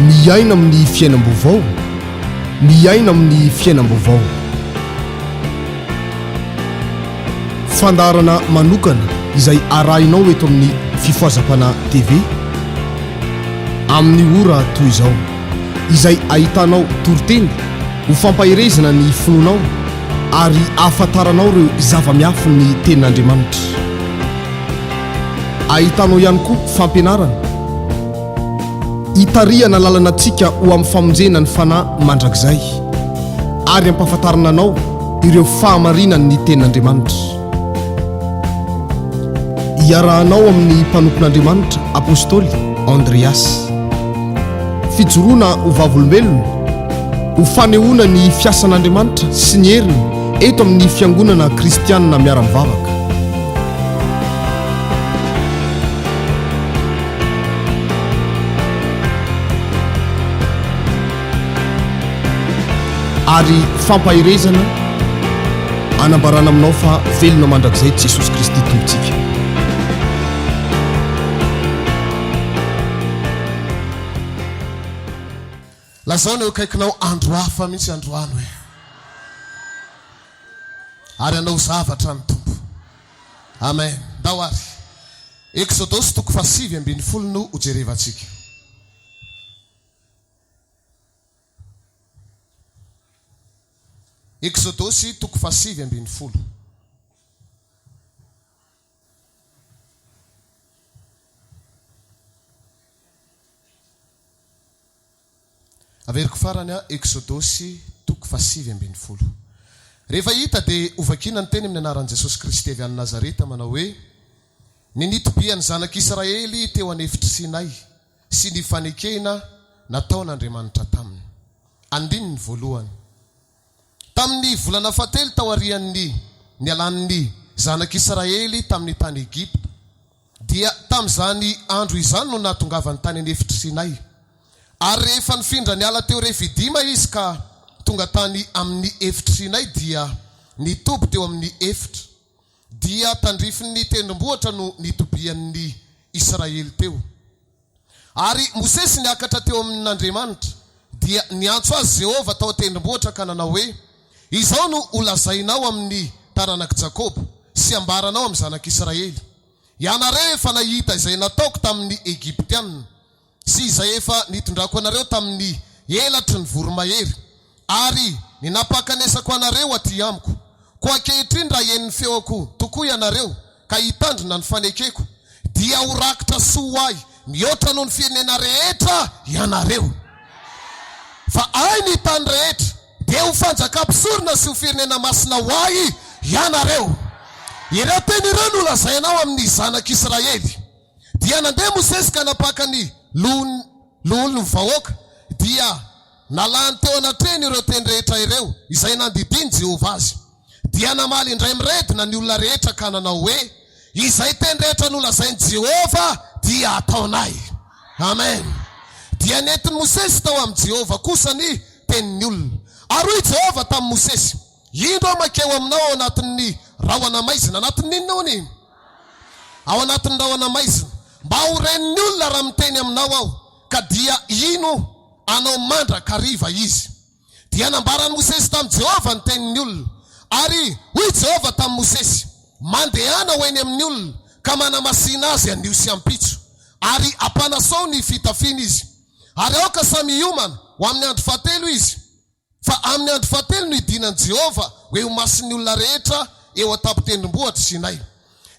miaina amin'ny fiainam-baovao, miaina amin'ny fiainam-baovao. Fandarana manokana izay arahinao eto amin'ny fifoazapana TV amin'ny ora toy izao, izay ahitanao toroteny ho fampahirezana ny finoanao ary ahafantaranao ireo zava-miafy ny tenin'Andriamanitra. Ahitanao ihany koa fampianarana hitarihana lalanantsika ho amin'ny famonjena ny fanahy mandrakizay ary ampahafantarana anao ireo fahamarinany ny tenin'Andriamanitra. Iarahanao amin'ny mpanompon'Andriamanitra apôstôly Andreas. Fijoroana ho vavolombelona, ho fanehoana ny fiasan'Andriamanitra sy ny heriny eto amin'ny fiangonana kristianina miara-mivavaka. Ary fampahirezana anambarana aminao fa velona mandrakizay Jesosy Kristy tompontsika. Lazao ny akaikinao andro hafa mihitsy androano e, ary anao zavatra ny tompo. Amen. Ndao ary Exodus 7:20 no hojerevantsika. Exodus 7:20. Averiko farany a Exodus 7:20. Rehefa hita dia hovakina ny teny amin'ny anaran'i Jesosy Kristy avy any Nazareta manao hoe: ninitobiany zanak'Israely teo anefitry Sinay sy ny fanekena nataon'Andriamanitra taminy. Andininy voalohany. Tamin'ny volana fahatelo tao arian'ny nialan'ny zanak'Israely tamin'ny tany Egipta, dia tamin'izany andro izany no natongavany tany anefitry Sinay. Ary rehefa nifindra niala teo Refidima izy ka tonga tany amin'ny efitry Sinay dia nitoby teo amin'ny efitra, dia tandrifin'ny tendrombohitra no nitobian'ny Israely teo. Ary Mosesy niakatra teo amin'Andriamanitra dia niantso azy Jehova tao tendrombohitra ka nanao hoe: izao no holazainao amin'ny taranak'i Jakoba sy ambaranao amin'ny zanak'Israely. Ianareo efa nahita izay nataoko tamin'ny Egiptianina sy izay efa nitondrako anareo tamin'ny elatry ny voromahery, ary ninapakanesako anareo aty amiko. Koa ankehitriny raha hen'ny feoko tokoa ianareo ka hitandrina ny fanekeko, dia ho rakitra soa ahy mihoatra noho ny firenena rehetra ianareo. Fa ahy ny tany rehetra dia ho fanjakam-pisorona sy ho firenena masina ho ahy ianareo. Ireo teny ireo no lazainao amin'ny zanak'Israely. Dia nandeha Mosesy ka napaka ny lolo ny vahoaka, dia nalany teo anatreny ireo teny rehetra ireo izay nandidiny Jehova azy. Dia namaly indray miredina ny olona rehetra ka nanao hoe: izay teny rehetra no lazainy Jehova dia ataonay. Amen. Dia nentin'i Mosesy tao amin'ny Jehova kosa ny tenin'ny olona. Ary hoy Jehova tamin'i Mosesy: indro makeo aminao ao anatin'ny rahona maizina. Anatin'ny inona hony? Ao anatin'ny rahona maizina, mba ho renin'ny olona raha miteny aminao aho, ka dia ino anao mandraka riva izy. Dia nambaran'i Mosesy tamin'i Jehova ny tenin'ny olona. Ary hoy Jehova tamin'i Mosesy: mandehana ho eny amin'ny olona ka manamasina azy anio sy ampitso, ary ampanasoa ny fitafiny izy. Ary aoka samy hiomana ho amin'ny andro fahatelo izy. Fa amin'ny andro fahatelo no idinan'i Jehova hoe ho masin'ny olona rehetra eo an-tampon-tendrombohitra Sinay.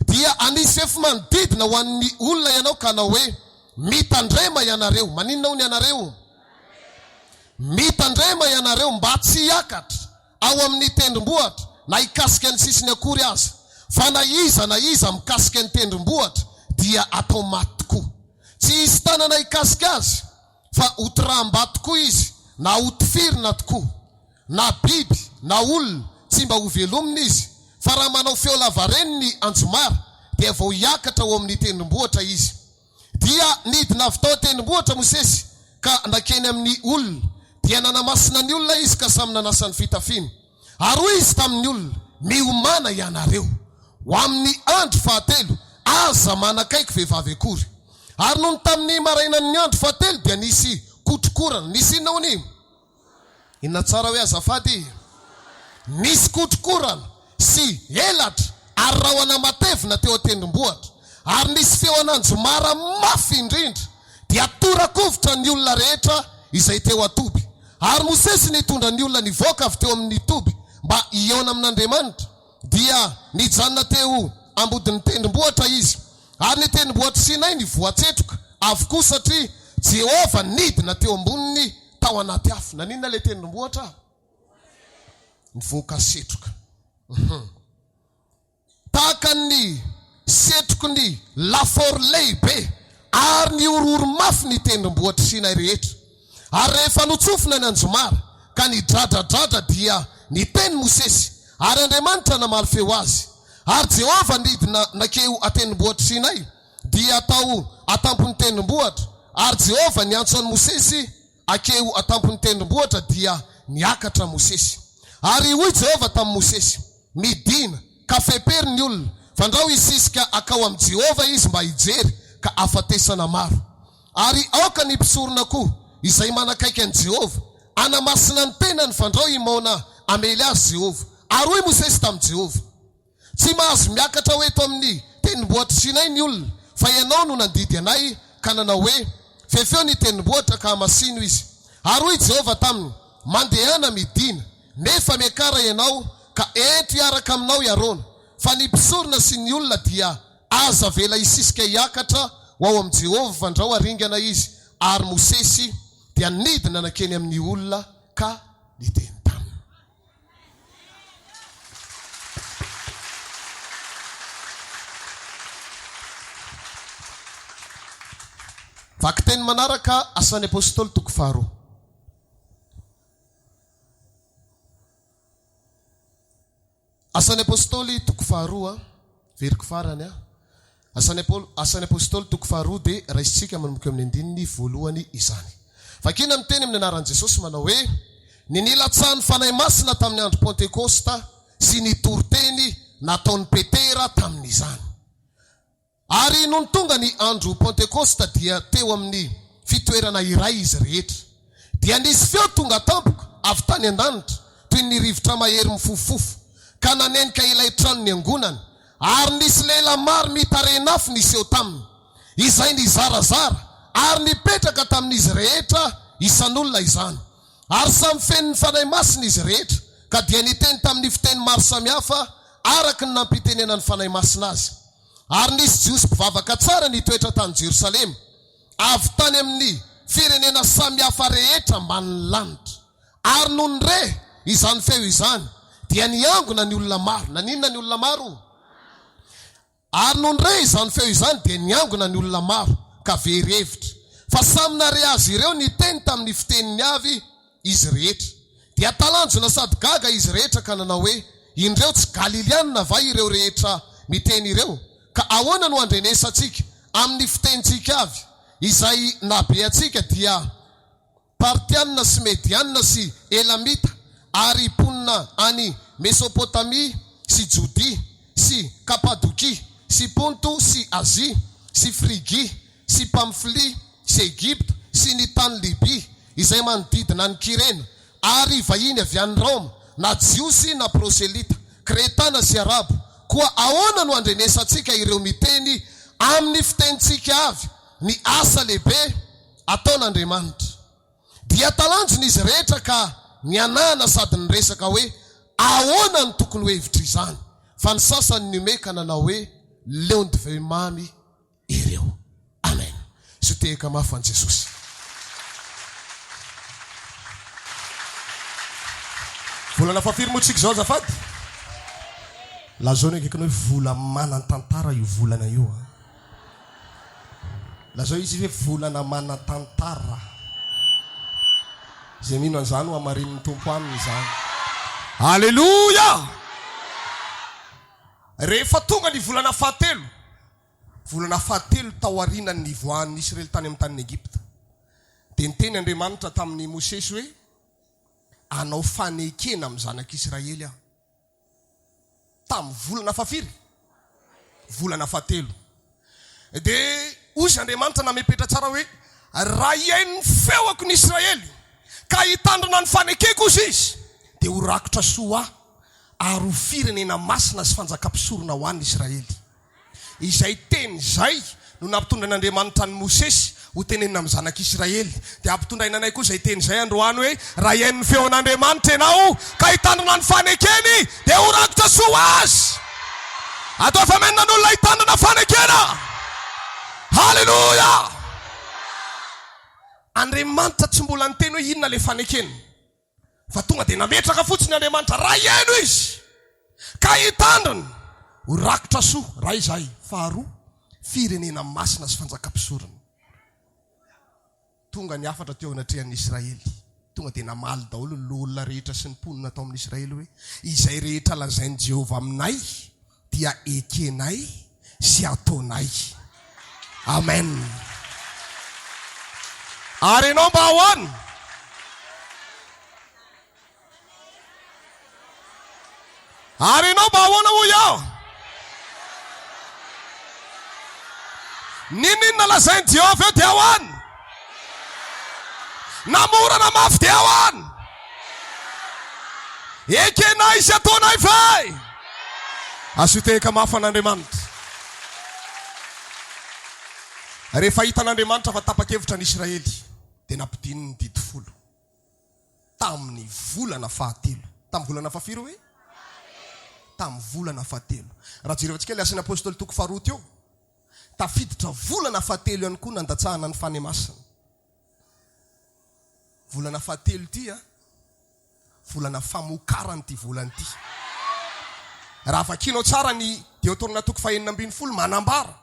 Dia anisy efa manodidina ho an'ny olona ianao ka nanao hoe: mitandrema ianareo. Maninona ho ny ianareo? Mitandrema ianareo mba tsy hiakatra ao amin'ny tendrombohitra na hikasika ny sisiny akory aza. Fa na iza mikasika ny tendrombohitra dia atao maty tokoa. Tsy hisy tanana hikasika azy, fa hotiram-ba tokoa izy, na hotifirina tokoa. Na biby na olona tsy mba ho velomina izy, fa raha manao feo lavareny ny anjomara dia vao hiakatra ao amin'ny tendrombohitra izy. Dia nidina avy tao tendrombohitra Mosesy ka nakeny amin'ny olona, dia nanamasina ny olona izy ka samy nanasa ny fitafiny. Ary hoy izy tamin'ny olona: miomana ianareo ho amin'ny andro fahatelo, aza manakaiky vehivavy akory. Ary noho tamin'ny marainan'ny andro fahatelo dia nisy kotrokorana nisy inona hony inona tsara hoe azafady nisy kotrokorana sy elatra ary rahona matevina teo atendrombohitra ary nisy feo ananjomara mafy indrindra dia torakovitra ny olona rehetra izay teo atoby ary Mosesy nitondra ny olona nivoaka avy teo amin'ny toby mba iona amin'Andriamanitra dia nijanona teo ambodin'ny tendrombohitra izy ary ny tendrombohitra Sinai ny voatsetroka avokoa satria Jehova nidina teo amboniny tao anaty afo. Naninona le tendrombohitra ny voaka setroka tahaka ny setroky ny lafaoro lehibe ary ny ororo mafy ny tendrombohitra Sinai rehetra ary rehefa notsofina ny anjomara ka ny dradradradra dia niteny Mosesy ary Andriamanitra namaly feo azy ary Jehova nidina nakeo atendrombohitra Sinai dia atao atampony tendrombohitra ary Jehova niantso any Mosesy akeo atampony tendrombohitra dia niakatra Mosesy ary hoy Jehova tamin'ny Mosesy midina ka fepery ny olona fandrao isisika akao amin'ny Jehova izy mba hijery ka afatesana maro ary aoka ny mpisorona koa izay manakaiky an Jehova anamasina ny tenany fandrao imaona amely azy Jehova ary hoy Mosesy tamin'ny Jehova tsy mahazo miakatra hoe eto amin'ny tendrombohitra Sinai ny olona fa ianao no nandidy anay ka nanao hoe fefeo ny tendrombohitra ka masino izy ary hoy Jehova taminy mandehana midina nefa miakara ianao ka eto iaraka aminao iarona fa ny mpisorona sy ny olona dia aza vela isisika iakatra ho ao amin'ny Jehova fandrao aringana izy ary Mosesy dia nidina nakeny amin'ny olona ka niteny taminy. Vaky teny manaraka asan'ny apôstôly toko faharoa. Asan'ny apôstôly toko faharoa veriko farany asan'ny apôstôly toko faharoa dia raisitsika manomboka amin'ny andininy voalohany izany. Vakina miteny amin'ny anaran'i Jesosy manao hoe ny nilatsahany fanahy masina tamin'ny andro Pentekosta sy ny toroteny nataon'ny Petera tamin'izany. Ary noho tonga ny andro Pentekosta dia teo amin'ny fitoerana iray izy rehetra dia nisy feo tonga tampoka avy tany an-danitra toy ny rivotra mahery mifofofo ka nanenika ilay trano ny angonany ary nisy lehilahy maro mitarenafo nisy eo taminy izay nizarazara ary nipetraka tamin'izy rehetra isan'olona izany ary samy feniny fanahy masina izy rehetra ka dia niteny tamin'ny fiteny maro samihafa araka ny nampitenenany fanahy masina azy. Ary nisy jiosy mpivavaka tsara nitoetra tany Jerusalema avy tany amin'ny firenena samihafa rehetra ambany lanitra ary noho ny re izany feo izany dia niangona ny olona maro. Naninona ny olona maro? Ary noho ny re izany feo izany dia niangona ny olona maro ka very hevitra fa samy nare azy ireo niteny tamin'ny fiteniny avy izy rehetra dia talanjona sady gaga izy rehetra ka nanao hoe indreo tsy Galilianina va ireo rehetra miteny ireo ka ahoana no andrenesantsika amin'ny fitenitsika avy izay nabe atsika dia Partianina sy Medianina sy Elamita ary ponina any Mesopotamia sy Judea sy Kapadokia sy Ponto sy Azia sy Frigia sy Pamfilia sy Egypta sy ny tany Libia izay manodidina ny Kirena ary vahiny avy any Roma na jiosy na proselita Kretana sy Arabo koa ahoana no andrenesantsika ireo miteny amin'ny fitenitsika avy ny asa lehibe ataon'Andriamanitra. Dia talanjona izy rehetra ka nianana sady niresaka hoe ahoana ny tokony ho hevitra izany fa ny sasany nomeka nanao hoe leo ny divay mamy ireo. Amen. Sotehika mafy an Jesosy. Volana fafiry motsika zao azafady. Lazao ny akaikinao hoe vola manan-tantara io volana io. Lazao izy hoe volana manan-tantara. Zay mino an'izany ho amarin'ny tompo aminy izany. Haleluya! Rehefa tonga ny volana fahatelo. Volana fahatelo tao aorianany nivoahan'ny Israely tany amin'ny tanin'ny Egypta. Dia niteny Andriamanitra tamin'ny Mosesy hoe anao fanekena amin'ny zanak'Israely aho. Tamin'ny volana fahafiry, volana fahatelo. Dia ozy Andriamanitra namepetra tsara hoe raha iain'ny feoako ny Israely ka hitandrina ny fanekeko izy dia ho rakotra soa ary ho firenena masina sy fanjakam-pisorona ho an'ny Israely. Izay teny izay no nampitondrain'Andriamanitra ny Mosesy ho tenenina amin'ny zanak'Israely. Dia ampitondraina anay koa izay teny izay androany hoe raha iain'ny feon'Andriamanitra ianao ka hitandrina ny fanekeny dia ho rakotra soa azy. Atao efa menina n'olona hitandrina fanekena. Halleluja! Andriamanitra tsy mbola niteny hoe inona le fanekeny, fa tonga dia nametraka fotsiny Andriamanitra raha iaino izy ka hitandrina ho rakotra soa. Raha izay faharoa, firenena masina sy fanjakam-pisorona. Tonga ny afatra teo anatrehan'ny Israely, tonga dia namaly daholo ny olona rehetra sy ny mponina tao amin'ny Israely hoe izay rehetra lazain'i Jehovah aminay dia ekenay sy ataonay. Amen. Ary ianao mba ahoana? Ary ianao mba ahoana hoy aho? Ninona lazain'i Jehovah eo dia ahoana? Namorana mafy dia ahoana? Ekenay sy ataonay ve? Azo teka mafy an'Andriamanitra. Rehefa hitan'Andriamanitra fa tapa-kevitra ny Israely dia nampidiny ny didi folo tamin'ny volana fahatelo. Tamin'ny volana fahafiry hoe? Tamin'ny volana fahatelo. Raha jerevantsika ilay asan'ny apôstôly toko faharoa teo, tafiditra volana fahatelo ihany koa nandatsahana ny fanemasana. Volana fahatelo ity volana famokarany ity volana ity. Raha vakianao tsara ny Deotorona toko fahaenina ambin'ny folo manambara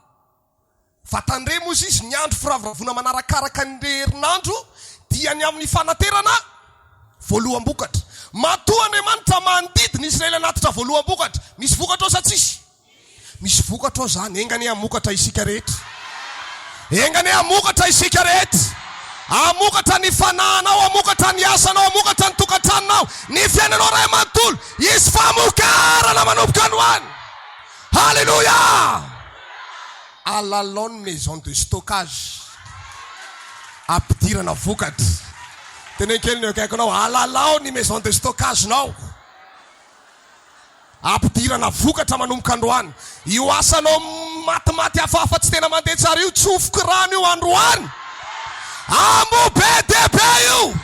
fa tandremo izy ny andro firavoravoana manarakaraka ny herinandro dia ny amin'ny fanaterana voaloham-bokatra. Matoa Andriamanitra manodidina Israely anatitra voaloham-bokatra. Misy vokatra ao sa tsisy? Misy vokatra ao zany. Engany hamokatra isika rehetra. Engany hamokatra isika rehetra. Hamokatra ny fanahinao, hamokatra ny asanao, hamokatra ny tokantranonao, ny fiainanao ray manontolo. Izy famokarana manomboka ny hoany. Halleluja! Alalao ny maison de stockage. Ampidirana vokatra. Teneny kely ny akaikinao, alalao ny maison de stockage nao. Ampidirana vokatra manomboka androany. Io asanao matimaty hafahafa tsy tena mandeha tsara io, tsofoky rano io androany. Amo be de be io.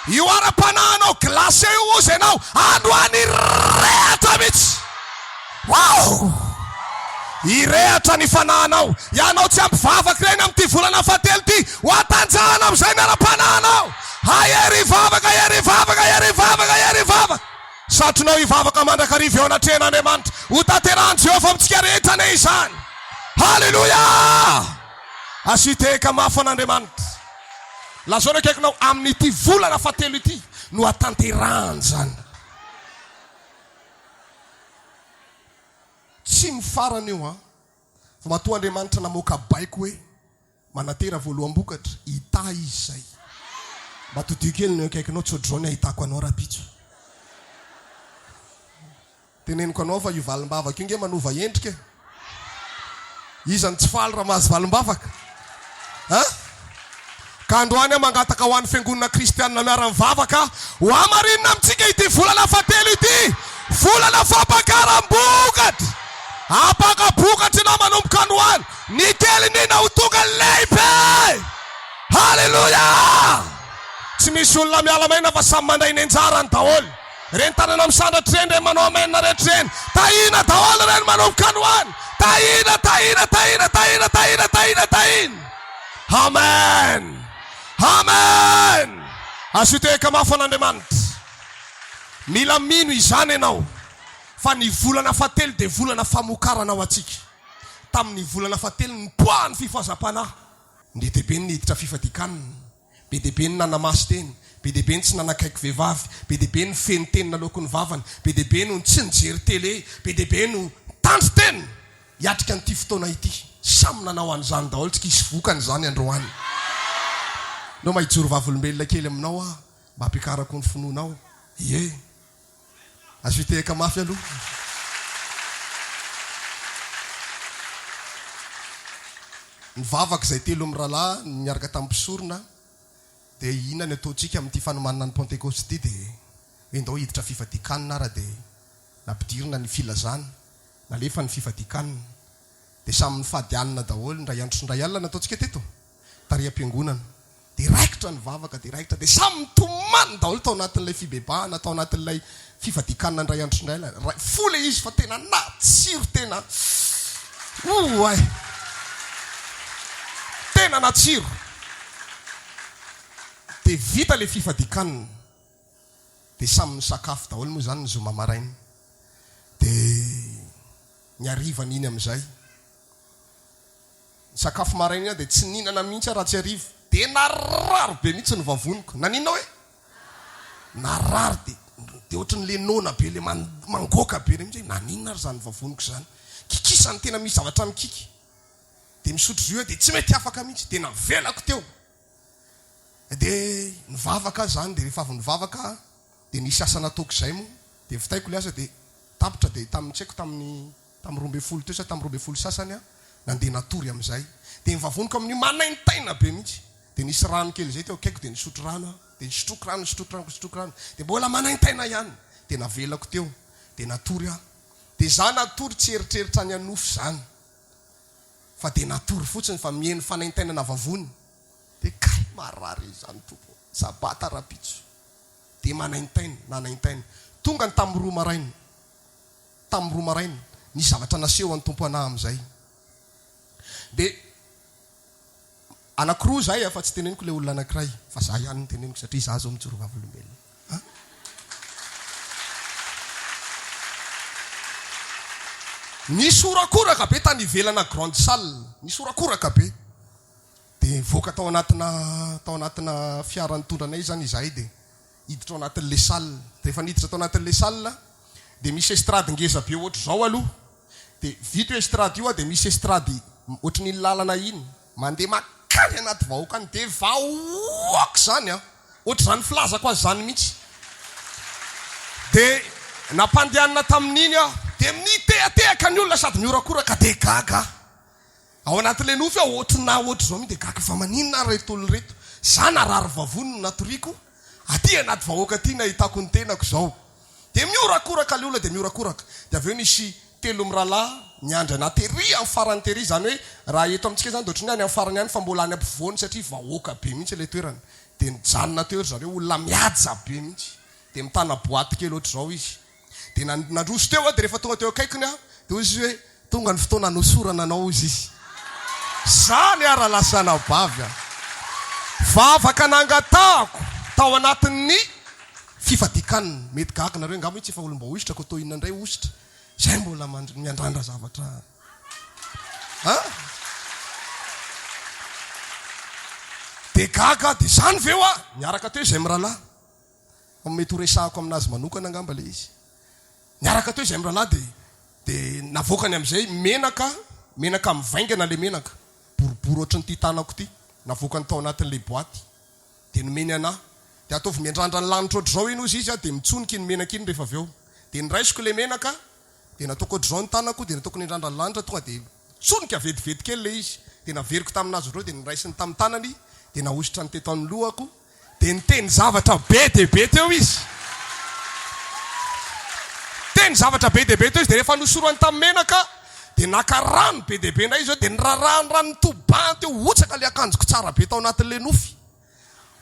Io ara-panahinao glasy io ozy ianao, androany rehatra mihitsy. Wow! Irehatra ny fanahinao. Ianao tsy ampivavaka reny amin'ity volana fahatelo ity, ho atanjahana amin'izay ny ara-panahinao. Ahery vavaka, ahery vavaka, ahery vavaka, ahery vavaka. Satronao hivavaka mandrakariva eo anatrehan'Andriamanitra, ho tanterahany Jehovah amintsika rehetra ane izany. Halleluja! Asiteka mafy an'Andriamanitra. Lazao ny akaikinao, amin'ity volana fahatelo ity no hatanterahany zany. Tsy mifarana io fa matoa Andriamanitra namoaka baiko hoe manatera voaloham-bokatra hita izy zay. Matodio kely ny akaikinao, tsodraony ahitako anao rapitso. Teneniko anao fa io valim-bavaka io nge manova endrika. Izany tsy faly raha mahazo valim-bavaka. Ka androany mangataka ho an'ny fiangonana kristianina miara-mivavaka ho amarinina amintsika ity volana fahatelo ity, volana fampakaram-bokatra. Apaka-bokatra ianao manomboka androany, ny kely nina ho tonga lehibe. Halleluja! Tsy misy olona miala maina fa samy mandray ny anjarany daholo. Reny tanana misandratry reny, reny manao amenna rehetra reny, tahina daholo reny manomboka androany. Tahina, tahina, tahina, tahina, tahina, tahina, tahina. Amen. Amen. Asiteka mafy an'Andriamanitra. Mila mino izany ianao fa ny volana fahatelo dia volana famokarana ho atsika. Tamin'ny volana fahatelo ny poahany fifazam-panahy. Ny dehibe ny hiditra fifadikanina, be dehibe ny nanamasy teny, be dehibe ny tsy nanakaiky vehivavy, be dehibe ny feno teny naloko ny vavany, be dehibe no tsy nijery tele, be dehibe no tandro teny. Hiatrika n'ity fotoana ity, samy nanao an'izany daholo, tsika hisy vokany zany androany. Nao mahijoro vavolombelona kely aminao mba hampiakarako ny finoanao. Ie. Azo teka mafy aloha. ny vavaka izay telo amin'ny rahalahy niaraka tamin'ny mpisorona dia inona ny ataontsika amin'ity fanomanana ny pentekosty dia endao hiditra fifadikanina ara dia nampidirina ny filazana nalefa ny fifadikanina dia samyny fadianina daholo ndray andro sy ndray alina nataontsika teto tariam-piangonana dia raikitra ny vavaka dia raikitra dia samy mitomany daholo tao anatin'ilay fibebahana tao anatin'ilay fifadikanina ndray andro sy ndray alina fola izy fa tena natsiro tena ay tena natsiro dia vita le fifadikanina dia samy misakafo daholo moa zany ny zoma maraina dia niarivana iny amin'izay ny sakafo maraina dia tsy ninana mihitsy raha tsy arivo dia nararo be mihitsy ny vavoniko nanina hoe nararo dia ohatran'le nona be le mangoaka be re mihitsy nanina ary zany vavoniko zany kikisany tena misy zavatra mikiky dia misotro zo dia tsy mety afaka mihitsy dia navelako teo dia nivavaka zany dia rehefa avy nivavaka dia nisy asa nataoko izay moa dia vitaiko le asa dia tapitra dia tamin'ny tsaiko tamin'ny 12 teo sa tamin'ny 12 sasany a nandeha natory amin'izay dia nivavoniko amin'io manaintaina be mihitsy dia nisy rano kely zay teo akaiko dia nisotro rano dia nisotroko rano dia mbola manaintaina ihany dia navelako teo dia natory a dia za natory tsy eritreritra ny anofo zany fa dia natory fotsiny fa mihaino fanaintaina na vavony dia kay marary zany tompo sabata rapitso dia nanaintaina tonga ny tamin'ny roa maraina nisy zavatra naseho any tompo anahy amin'izay dia anankiroa zay fa tsy teneniko le olona anankiray fa za ihany ny teneniko satria za zao mijoro vavolombelona nisy orakoraka be tany ivelana grande salle nisy orakoraka be dia voaka tao anatina fiara nitondranay zany izahay dia hiditra ao anatin'le salle rehefa niditra tao anatin'le salle dia misy estrady ngeza be ohatra zao aloha dia vita io estrady io a dia misy estrady ohatry ny lalana iny mandeha makany anaty vahoaka any dia vahoaka zany a ohatra zany filazako azy zany mihitsy dia nampandehanana tamin'iny a dia mitehatehaka ny olona sady miorakoraka dia gaga ao anatin'le nofy a ohatry zao mihitsy dia gaga fa maninona reto olo reto za narary vavony natoriako aty anaty vahoaka aty nahitako ny tenako zao dia miorakoraka le olona dia miorakoraka dia avy eo nisy telo mirahalahy niandry anaty ery amin'ny farany tery zany hoe raha eto amintsika zany dia ohatry ny any amin'ny farany any fa mbola any ampivoany satria vahoaka be mihitsy le toerana dia nijanona teo zareo olona mihaja be mihitsy dia mitana boaty kely ohatry zao izy dia nandroso teo a dia rehefa tonga teo akaikiny a dia izy hoe tonga ny fotoana nosorana anao izy zany ara-lasana bavy a vavaka nangatahako tao anatin'ny fifadikanina mety gaka nareo ngamo itsy efa olomba ositra ko to inona indray ositra zay mbola miandrandra zavatra dia gaga dia zany veo a niaraka teo izay mirahalahy mety horesahako aminazy manokana angamba le izy niaraka teo izay mirahalahy dia navokany amin'izay menaka mivaingana le menaka boribory ohatry ny ty tanako ty navokany tao anatin'le boaty dia nomeny anahy dia ataovy miandrandra ny lanitra ohatry zao iny ozy izy a dia mitsoniky ny menaka iny rehefa avy eo dia niraisiko le menaka dia nataoko ohatry zao ny tanako dia nataoko niandrandra ny lanitra tonga dia tsoniky avetivety kely le izy dia naveriko taminazy ohatry dia niraisiny tamin'ny tanany dia nahositra ny teto amin'ny lohako dia niteny zavatra be deabe teo izy teny zavatra be deabe teo izy dia rehefa nosorany tamin'ny menaka dia naka rano be deabe ndray izy eo dia nirarano nitobany teo otsaka le akanjoko tsara be tao anatin'le nofy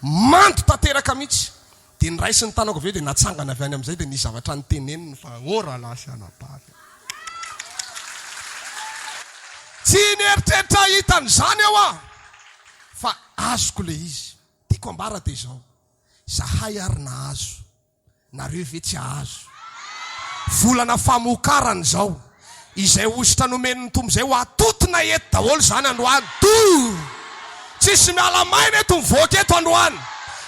mando tanteraka mihitsy dia niraisy ny tanako avy eo dia natsangana avy any amin'izay dia nisy zavatra nyteneniny fa ora lasanabavy tsy nieritreritra hitany zany aho a fa azoko le izy tiako ambara dia zao zahay ary nahazo nareo ve tsy ahazo volana famokarany zao izay ositra nomeniny tombo zay ho atotona eto daholo zany androany tsisy miala maina eto mivoaka eto androany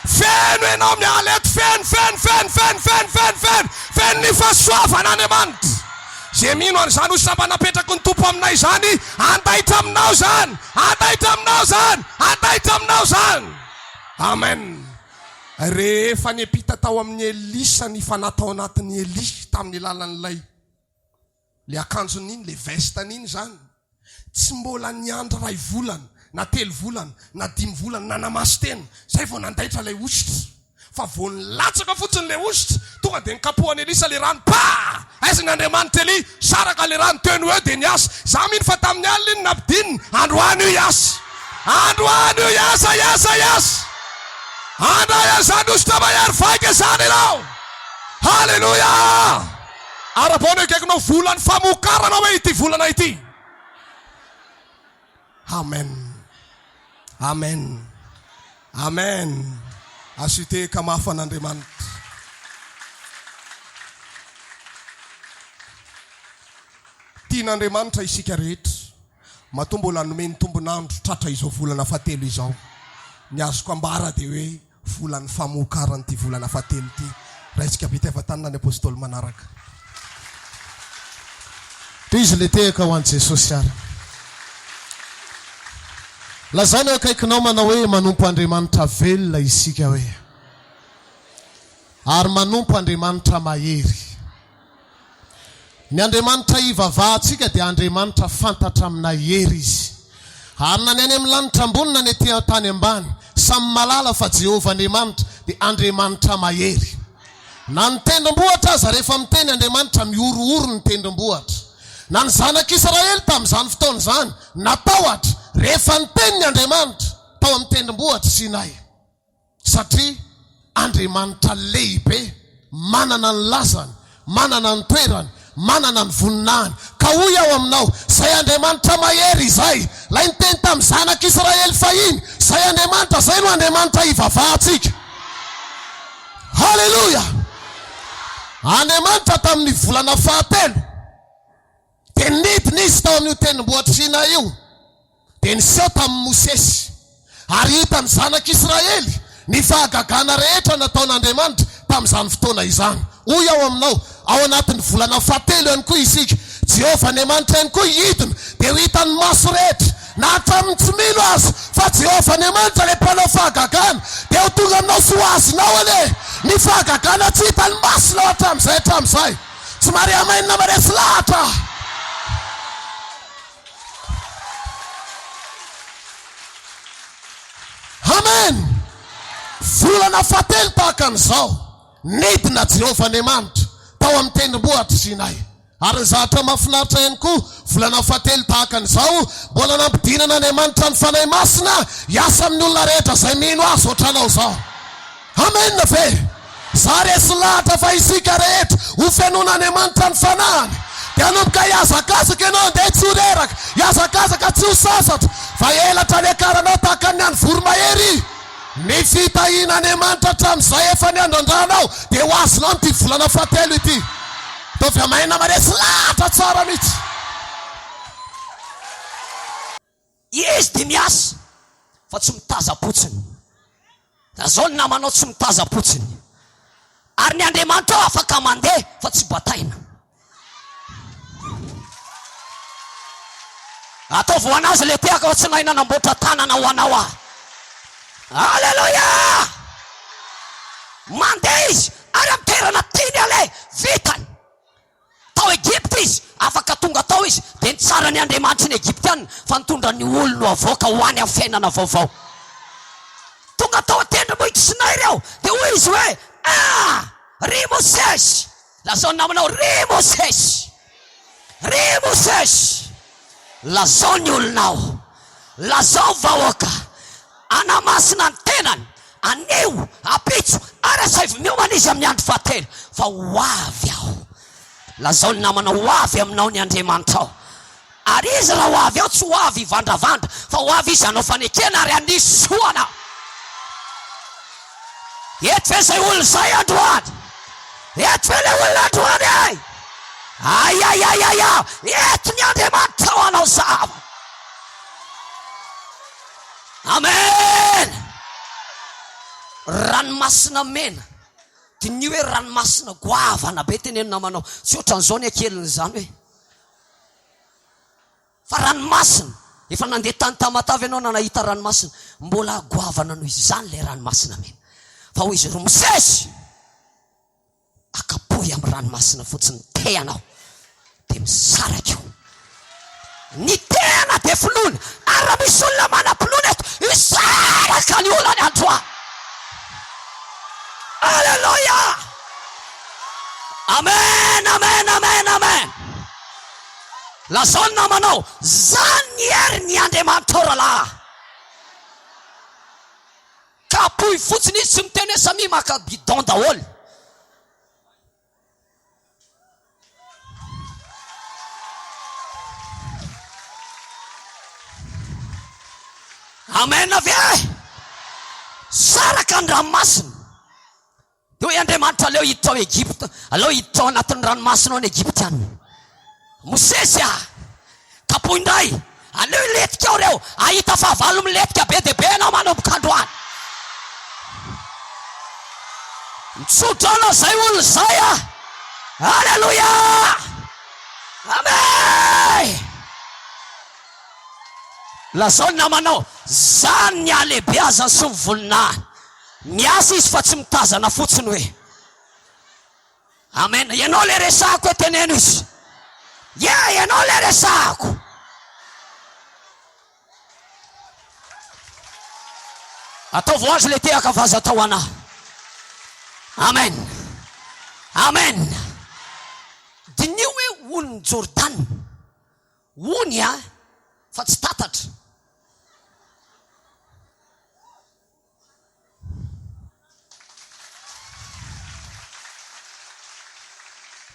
feno enao miala eto feno ny fahasoavana Andriamanitra zay mino an'izany ositra mba napetrako ny tompo aminay zany andaitra aminao zany amen. Rehefa niepita tao amin'ny Elisa ny fanatao anatin'ny Elisa tamin'ny lalan'ilay le akanjon'iny le vestan'iny zany tsy mbola niandra ray volana na 3 volana na 5 volana nanamasy tena zay vao nandaitra ilay ositra fa vao nilatsaka fotsiny ilay ositra tonga dia nikapohany Elisa le rano pa aizin'Andriamanitra Eli saraka le rano teny hoe dia niasa za mino fa tamin'ny alina iny nampidininy androany io iasa androany io iasa andray azany ositra mahary vaika izany ianao halleloia ara-baona ikaikinao volany famokarana hoe ity volana ity amen asiteka mafan'Andriamanitra tian'Andriamanitra isika rehetra matombo mbola nomeny tombonandro tratra izao volana fahatelo izao ny azoko ambara dia hoe volan'ny famokarana ty volana fahatelo ty raisika pitaivatanina ny apôstôly manaraka izy le tehaka ho an'i Jesosy ara lazany eo akaikinao manao hoe manompo Andriamanitra velona isika hoe ary manompo Andriamanitra mahery ny Andriamanitra ivavahantsika dia Andriamanitra fantatra amina hery izy ary na ny any amin'ny lanitra ambony na ny etỳ tany ambany samy malala fa Jehovah Andriamanitra dia Andriamanitra mahery na ny tendrombohitra aza rehefa miteny Andriamanitra miorooro ny tendrombohitra na ny zanak'Israely tamin'izany fotoana izany natahotra rehefa niteny ny Andriamanitra tao amin'ny tendrombohitra Sinay satria Andriamanitra lehibe manana ny lazany manana ny toerany manana ny voninahiny ka hoy aho aminao zay Andriamanitra mahery izay lay niteny tamin'ny zanak'Israely fahiny zay Andriamanitra zay no Andriamanitra ivavahantsika halleluja Andriamanitra tamin'ny volana fahatelo dia nidina izy tao amin'io tendrombohitra Sinay io dia niseho tamin'ny Mosesy ary hitany zanak'Israely ny fahagagana rehetra nataon'Andriamanitra tamin'izany fotoana izany hoy aho aminao ao anatin'ny volana fahatelo ihany koa isika Jehovah Andriamanitra ihany koa hidina dia ho hitany maso rehetra na hatramin'ny tsy mino azy fa Jehovah Andriamanitra le mpanao fahagagana dia ho tonga aminao sy ho azonao ane ny fahagagana tsy hitany masonao hatramin'izay tsy mari amainina maresy lahatra amen volana fahatelo tahaka an'izao nidina Jehovah Andriamanitra tao amin'ny tendrombohitra Sinay ary ny zavatra mahafinaritra ihany koa volana fahatelo tahaka an'izao mbola nampidinana Andriamanitra ny fanahy masina hiasa amin'ny olona rehetra izay mino azy ohatranao zao amen na ve za resy lahatra fa isika rehetra ho fianoana Andriamanitra ny fanahany dia anomboka hiazakazaka ianao andeha tsy ho reraka hiazakazaka tsy ho sasatra fa elatra ny akaranao tahaka ny any voromahery ny fitahiana Andriamanitra hatramin'izay efa ny andro-andranao dia ho azonao nyity volana fahatelo ity tovy amaina maresy lahatra tsara mihitsy izy dia miasa fa tsy mitaza-potsiny da zao ny namanao tsy mitaza-potsiny ary ny Andriamanitra ao afaka mandeha fa tsy bataina ataovy ho anazy le teaka fa tsy nahy nanamboatra tanana ho anao aho halleluja mandeha izy ary amin'ny toerana tiany ale vitany tao Egypte izy afaka tonga tao izy dia ny tsara ny Andriamanitra ny Egyptianina fa nitondra ny olona avoaka ho any amin'ny fiainana vaovao tonga tao tendrombohitra Sinay ireo dia hoy izy hoe ry Mosesy lazao namanao ry Mosesy lazao ny olonao lazao vahoaka anamasina ny tenany aneo apitso ary asaivy miomana izy amin'ny andro fahatelo fa ho avy aho lazao ny namanao ho avy aminao ny Andriamanitra ao ary izy raha ho avy aho tsy ho avy ivandravandra fa ho avy izy anao fanekena ary anisy soana eto ve zay olona zay androany eto ve le olona androany ayayayaya eto ny Andriamanitra ho anao zava amen ranomasina mena dia ny hoe ranomasina goavana be teneno namanao tsy ohatran'izao ny akeliny zany hoe fa ranomasina efa nandeha tany tamatavy ianao nanahita ranomasina mbola goavana noho izany le ranomasina mena fa hoy izy ry Mosesy akapohy amin'ny ranomasina fotsiny te anao dia misaraka io ny tena de finoana ary raha misy olona manam-pinoana eto isaraka ny olany androa. Alleluia, amen, amen, amen, amen. Lazao ny namanao, zany ny hery ny Andriamanitra oralahy. Kapoy fotsiny izy tsy miteny samy maka bidon daholo. Amen avy e. Saraka ny ranomasina. Dia hoe Andriamanitra aleo hiditra ao Egypte, aleo hiditra ao anatin'ny ranomasina ao ny Egyptianina. Mosesy kapoy indray, aleo iletika ao reo, ahita fahavalo miletika be dia be anao manomboka androany. Mitsodrana zay olona zay Alleluia, amen. Lazao ny namanao, zany ny alehibeazany sy ny volinahiny. Miasa izy fa tsy mitazana fotsiny hoe amen. Ianao le resahako e teneno izy. Ianao le resahako. Ataovy azy le tehaka vaza atao anahy. Amen, amen. Dinio hoe ony Jordan, ony fa tsy tatatra.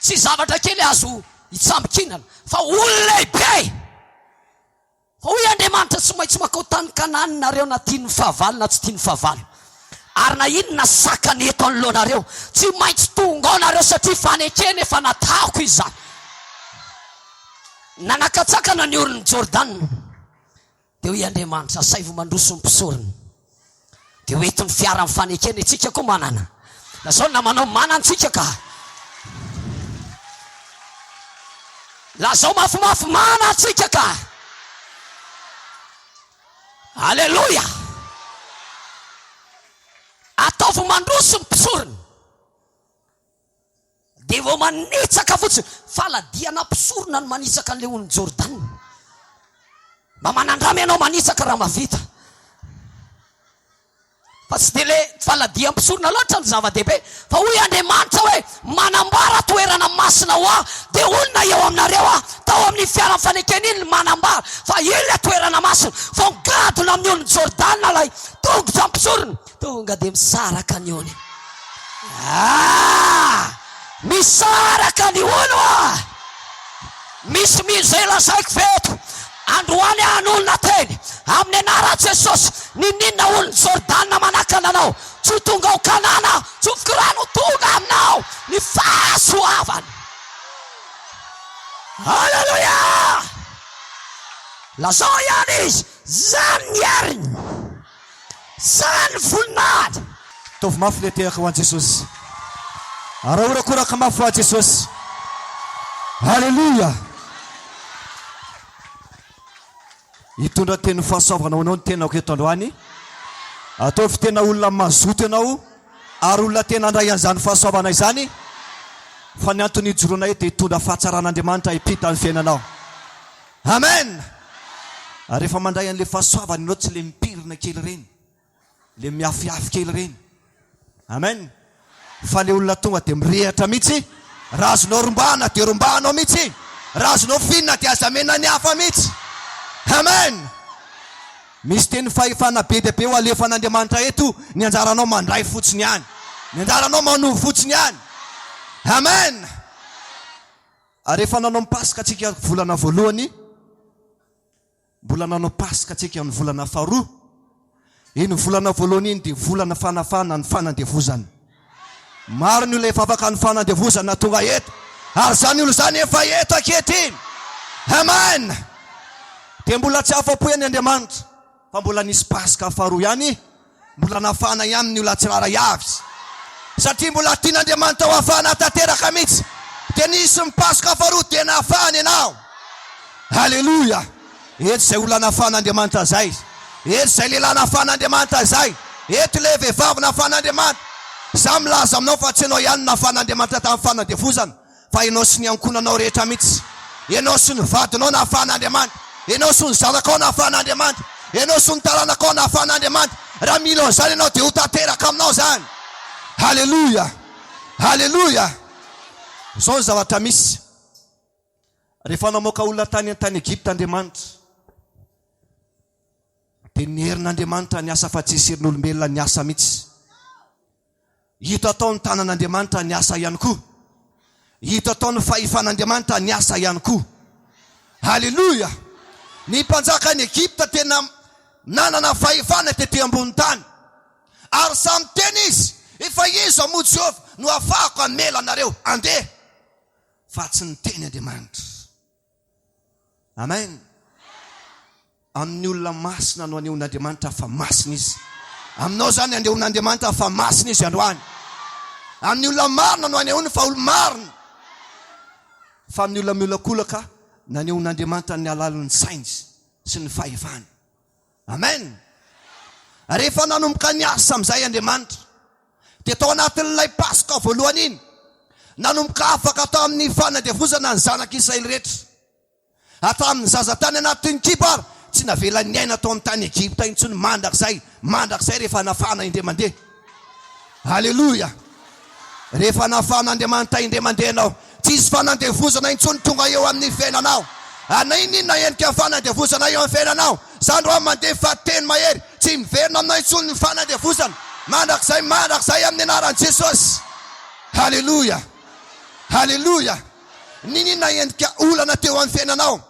Tsy zavatra kely azo hitsambikinana fa olona lehibe. Fa hoy Andriamanitra tsy maintsy makao tany Kanany nareo na tiany fahavalo na tsy tiany fahavalo. Ary na inona sakany eto anoloanareo tsy maintsy tonga ao nareo satria fanekeny efa nataoko izy zany. Nanakatsakana ny orony Jordan. Dia hoy Andriamanitra saivo mandroso ny mpisorony. Dia hoeto ny fiara amin'ny fanekeny itsika koa manana. Lazao namanao manantsika ka. Lazao mafimafy manantsika ka. Alleluia. Ataovy mandroso ny mpisorony. Dia vao manitsaka fotsiny. Faladiana mpisorona no manitsaka an'ilay ony Jordan. Mba manandramy ianao manitsaka raha mavita. Fa tsy dia le faladia mpisorona loatra ny zava-dehibe. Fa hoy Andriamanitra hoe manambara toerana masina ho aho. Dia olona eo aminareo tao amin'ny fiara fanekeny iny manambara fa iny toerana masina. Fa gadona amin'ny ony Jordan lay tongotra mpisorona. Tonga dia misaraka ny ony. Misaraka ny ony misy zay lazaiko veto. Androany an'olona teny amin'ny anara Jesosy ninina olona Jordan manakana anao. Tsy tonga ao Kanana, tsofoka rano tonga aminao ny fahasoavany. Alleluia. Lazao ihany izy, zany ny heriny, zany volinahiny. Tovy mafy le tehaka ho an Jesosy. Arahorakoraka mafy ho an Jesosy. Alleluia. Hitondra teny fahasoavana ho anao ny tenako eto androany. Ataovy tena olona mazoto ianao ary olona tena andray an'izany fahasoavana izany. Fa ny antony hijoroana eto dia hitondra fahatsaran'Andriamanitra hipita ny fiainanao. Amen. Ary rehefa mandray an'ilay fahasoavana ianao tsy le mipirina kely reny, le miafiafy kely reny. Amen. Fa le olona tonga dia mirehatra mihitsy. Raha azonao rombana dia rombanao mihitsy. Raha azonao finna dia azamena ny hafa mihitsy. Amen. Misy teny fahefana be dia be ho alefan'Andriamanitra eto. Ny anjaranao mandray fotsiny ihany, ny anjaranao manovo fotsiny ihany. Amen. Ary rehefa nanao mipasika atsika volana voalohany, mbola nanao pasika atsika ny volana faharoa. Iny volana voalohany iny dia volana fanafana ny fanandevozana. Maro ny olona efa afaka ny fanandevozana tonga eto, ary zany olo zany efa eto ankehitiny. Amen. Dia mbola tsy afa-po ny Andriamanitra, fa mbola nisy pasika faharoa ihany, mbola nafana ihany ny olona tsirara avy. Satria mbola tian'Andriamanitra ho afana tanteraka mihitsy. Dia nisy mipasika faharoa dia nafana ianao. Alleluia. Eto zay olona nafan'Andriamanitra zay. Eto zay lehilahy nafan'Andriamanitra zay. Eto le vehivavy nafan'Andriamanitra. Za milaza aminao fa tsy ianao ihany nafan'Andriamanitra tamin'ny fanadevozana, fa ianao sy ny ankonanao rehetra mihitsy. Ianao sy ny vadinao nafan'Andriamanitra. ianao sy ny zanakao nahafahan'Andriamanitra, ianao sy ny taranakao nahafahan'Andriamanitra. Raha mila an'izany ianao dia ho tanteraka aminao zany. Halleluja, halleluja. Zao ny zavatra misy. Rehefa namoaka olona tany Egypta Andriamanitra, dia niherin'Andriamanitra ny asa fa tsy heserin'olombelona ny asa mihitsy. Hita tao ny tanan'Andriamanitra ny asa ihany koa. Hita tao ny fahifan'Andriamanitra ny asa ihany koa. Halleluja. Ny mpanjaka ny Egypta tena nanana fahefana tety ambony tany, ary samy teny izy, efa iza mo Jehova no afahako amela anareo andeha, fa tsy ny teny Andriamanitra. Amen. Amin'ny olona masina no anehoan'Andriamanitra fa masina izy. Aminao zany anehoan'Andriamanitra fa masina izy androany. Amin'ny olona marina no anehoany fa olo marina. Fa amin'ny olona miolakolaka nanehoan'Andriamanitra ny alalan'ny sainy sy ny fahefany. Amen. Rehefa nanomboka ny asa amin'izay Andriamanitra, dia tao anatin'ilay Paska voalohany iny, nanomboka afaka atao amin'ny fanadevozana ny zanak'Israely rehetra. Atamin'ny zaza tany anatin'ny kibara, tsy navela ny aina tao amin'ny tany Egypta intsony mandrakizay rehefa nafana indray mandeha. Halleluja. Rehefa nafana Andriamanitra indray mandeha anao, tsisy fanandevozana intsony tonga eo amin'ny fiainanao. Anainina endrika fanandevozana eo amin'ny fiainanao? Zandro mandeha fa teny mahery, tsy miverina aminao intsony ny fanandevozana. Mandrakizay amin'ny anaran'i Jesosy. Halleluja, halleluja. Ninina endrika olana teo amin'ny fiainanao?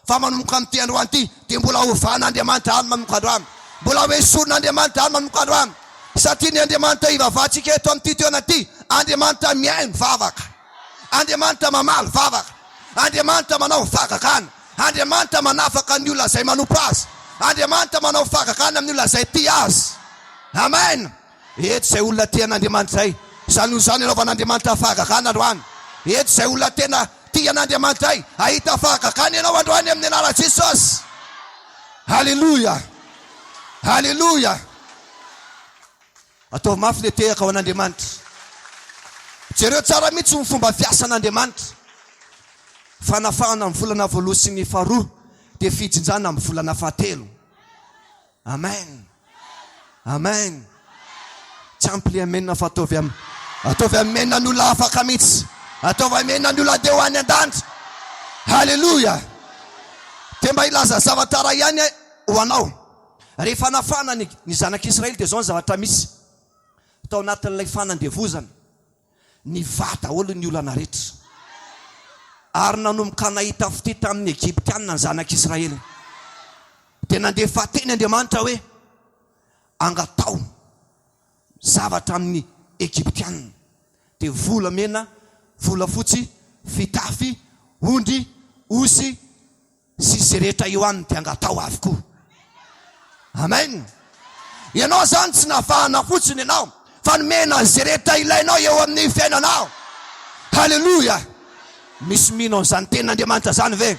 Fa manomboka amin'ity androany ity dia mbola ovan'Andriamanitra any manomboka androany, mbola hoesorin'Andriamanitra any manomboka androany. Satria ny Andriamanitra ivavahantsika eto amin'ity toerana ity, Andriamanitra mihaino vavaka, Andriamanitra mamaly vavaka, Andriamanitra manao fagakana, Andriamanitra manafaka ny olona izay manompo azy, Andriamanitra manao fagakana amin'ny olona izay tia azy. Amen. Eto izay olona tian'Andriamanitra izay, zany anaovan'Andriamanitra fagakana androany. Eto izay olona tena tian'Andriamanitra izay, ahita fagakana ianao androany amin'ny anaran'i Jesosy. Halleluja, halleluja. Ataovy mafy le tehaka ao an'Andriamanitra. Jereo tsara mihitsy ny fomba fiasan'Andriamanitra. Fanafahana amin'ny volana voalohany sy ny faharoa, dia fijinjana amin'ny volana fahatelo. Amen, amen. Tsy ampli amenina fa ataovy amenina ny olona afaka mihitsy, ataovy amenina ny olona deo any an-danitra. Halleluja. Dia mba ilaza zavatra ray ihany ho anao. Rehefa nafana ny zanak'Israely dia zao ny zavatra misy. Tao anatin'ilay fanandevozana, ny vata olo ny olana rehetra. Ary nanomboka nahita fity tamin'ny Egyptianina ny zanak'Israely, dia nandefa teny Andriamanitra hoe angatao zavatra amin'ny Egyptianina, dia vola mena, vola fotsy, fitafy, ondry, osy sy izay rehetra eo aminy dia angatao avokoa. Amen. Ianao zany tsy nafahana fotsiny ianao, fa nomena izay rehetra ilainao eo amin'ny fiainanao. Halleluja. Misy mino an'izany ten'Andriamanitra zany ve?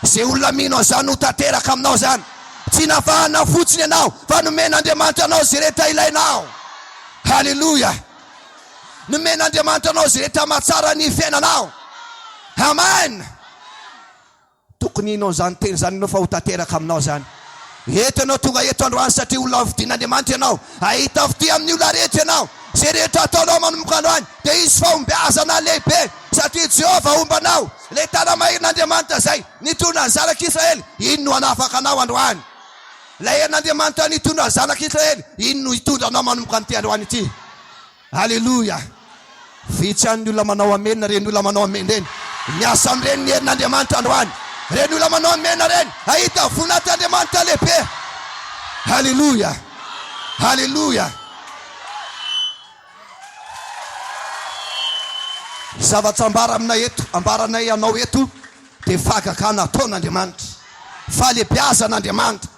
Izay olona mino an'izany ho tanteraka aminao zany. Tsy nafahana fotsiny ianao, fa nomen'Andriamanitra anao izay rehetra ilainao. Halleluja. Nomen'Andriamanitra anao izay rehetra mahatsara ny fiainanao. Amen. Tokony inao zany teny zany ianao fa ho tanteraka aminao zany. Eto ianao tonga eto androany satria olona vidian'Andriamanitra ianao, ahita fity amin'ny olona rehetra ianao. Izay rehetra ataonao manomboka androany dia izy fahombiazana lehibe, satria Jehova ombanao. Le tana mahirin'Andriamanitra zay nitondra ny zanak'Israely, iny no anafaka anao androany. La herin'Andriamanitra nitondra ny zanak'Israely, iny no hitondra anao manomboka an'ity androany ity. Halleluja. Vitsy any ny olona manao amenina, reny olona manao amenina reny. Miasa amin'ireny ny herin'Andriamanitra androany. Reny olona manao amenina reny, ahita voninahit'Andriamanitra lehibe. Halleluja, halleluja. Zavatra ambaranay anao eto dia fagakana ataon'Andriamanitra, falebiazan'Andriamanitra,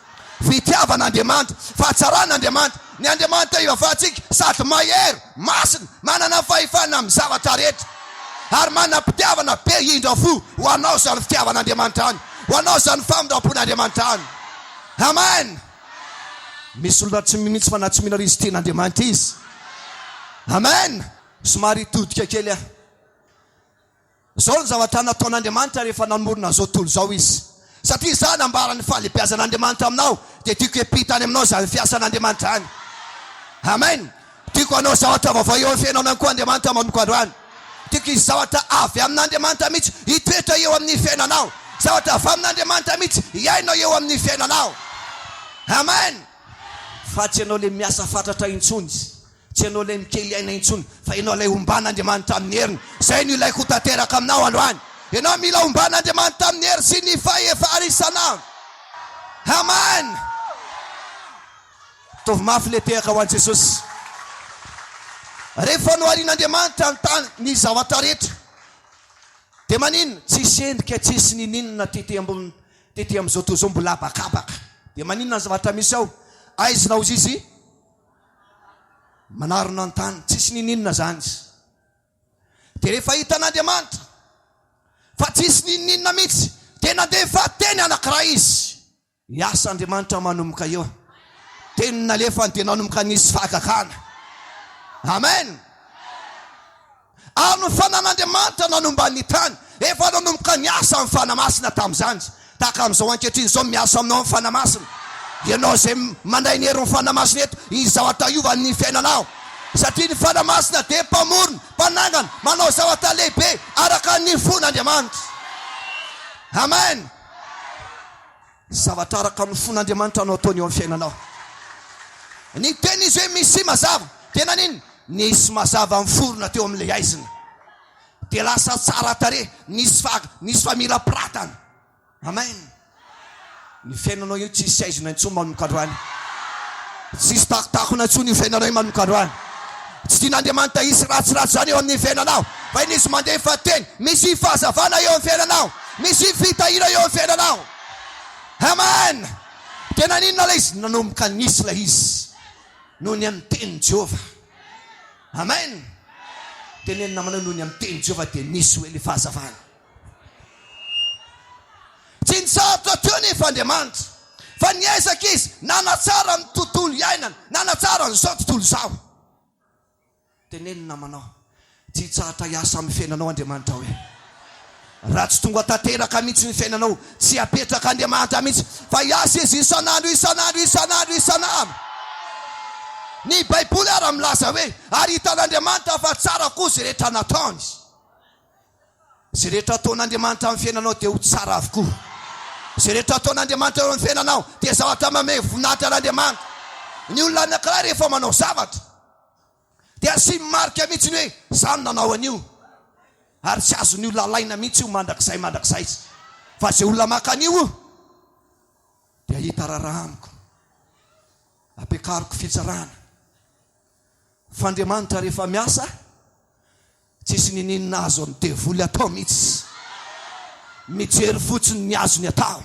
fitiavan'Andriamanitra, fahatsaràn'Andriamanitra. Ny Andriamanitra ivavahantsika sady mahery, masina, manana fahefana amin'ny zavatra rehetra, ary manam-pitiavana be indra fo ho anao zany fitiavan'Andriamanitra any, ho anao zany famindrapon'Andriamanitra any. Amen. Misy olona tsy mihitsy fa na tsy mihina izy tian'Andriamanitra izy. Amen. Somary todika kely Zao ny zavatra nataon'Andriamanitra rehefa namorona zao tontolo zao izy. satria zany ambarany fahalebiazan'Andriamanitra aminao dia tiako epitany aminao zany fiasan'Andriamanitra any. Amen. Tiako anao zavatra vaovao eo amin'ny fiainanao koa Andriamanitra manompo androany. Tiako izy zavatra avy amin'Andriamanitra mihitsy hitoetra eo amin'ny fiainanao. Zavatra avy amin'Andriamanitra mihitsy hiainao eo amin'ny fiainanao. Amen. Fa tsy ianao le miasa fatratra intsony, tsy ianao le mikely aina intsony, fa ianao le omban'Andriamanitra amin'ny heriny. Zay no ilaiko tanteraka aminao androany. Ianao mila omban'Andriamanitra amin'ny hery sy ny fahefana isanandro. Amen. Tovy mafy le tehaka ho an'i Jesosy. Rehefa noharian'Andriamanitra ny tany ny zavatra rehetra dia maninona? Tsisy endrika, tsisy nininona tety amin'izao toizao mbola abakabaka. Dia maninona ny zavatra misy ao? Aizina ozy izy manarona ny tany, tsisy nininona zany izy. Dia rehefa hitan'Andriamanitra fa tsisy nininona mihitsy dia nandeha fahateny anankiray izy. Iasa Andriamanitra manomboka eo. Teny nalefany dia nanomboka nisy fahagagana. Amen. Ary ny fanan'Andriamanitra nanomba ny tany, efa nanomboka ny asa amin'ny fanamasina tamin'izany. Tahaka amin'izao ankehitriny izao miasa aminao amin'ny fanamasina. Ianao zay mandray ny herin'ny fanamasina eto, izy zavatra iova ny fiainanao. Satria ny fanamasina dia mpamorona, mpanangana, manao zavatra lehibe araka ny fon'Andriamanitra. Amen. Zavatra araka ny fon'Andriamanitra no ataony eo amin'ny fiainanao. Ny teny izy hoe misy mazava, tena nini? Nisy mazava miforona teo amin'ilay aizina. Dia lasa tsara tare, nisy famirapiratana. Amen. Ny fiainanao io tsisy aizina intsony manomboka androany. Tsisy takotakona intsony io fiainanao io manomboka androany. Tsy tian'Andriamanitra hisy ratsiratsy zany eo amin'ny fiainanao. Fa inisy mandeha fateny, misy fahazavana eo amin'ny fiainanao, misy fitahira eo amin'ny fiainanao. Amen. Tena ninona lay izy? Nanomboka nisy lay izy noho ny amin'ny tenin'i Jehova. Amen. Tenenina manao noho ny amin'ny tenin'i Jehova dia nisy hoe le fahazavana. Tsy nitsarotra teo nefa Andriamanitra, fa niezaka izy nanatsara ny tontolo iainana, nanatsara n'izao tontolo izao. Tenenina manao tsy hitsaratra hiasa amin'ny fiainanao Andriamanitra hoe raha tsy tonga tanteraka mihitsy ny fiainanao, tsy apetraka Andriamanitra mihitsy, fa hiasa izy isanandro. Ny Baiboly ara milaza hoe ary hitan'Andriamanitra fa tsara koa zay rehetra nataony. Zay rehetra ataon'Andriamanitra amin'ny fiainanao dia ho tsara avokoa. Zay rehetra ataon'Andriamanitra eo amin'ny fiainanao dia zavatra mame voninahitra n'Andriamanitra. Ny olona anankiray rehefa manao zavatra dia sy marika mihitsy ny hoe zany nanao an'io, ary tsy azony olona alaina mihitsy io mandrakizay. Fa zay olona maka an'io dia hita raraha amiko, ampiakariko fitsarana. Fa Andriamanitra rehefa miasa tsisy nininona azo ny devoly atao mihitsy, mijery fotsiny ny azony atao.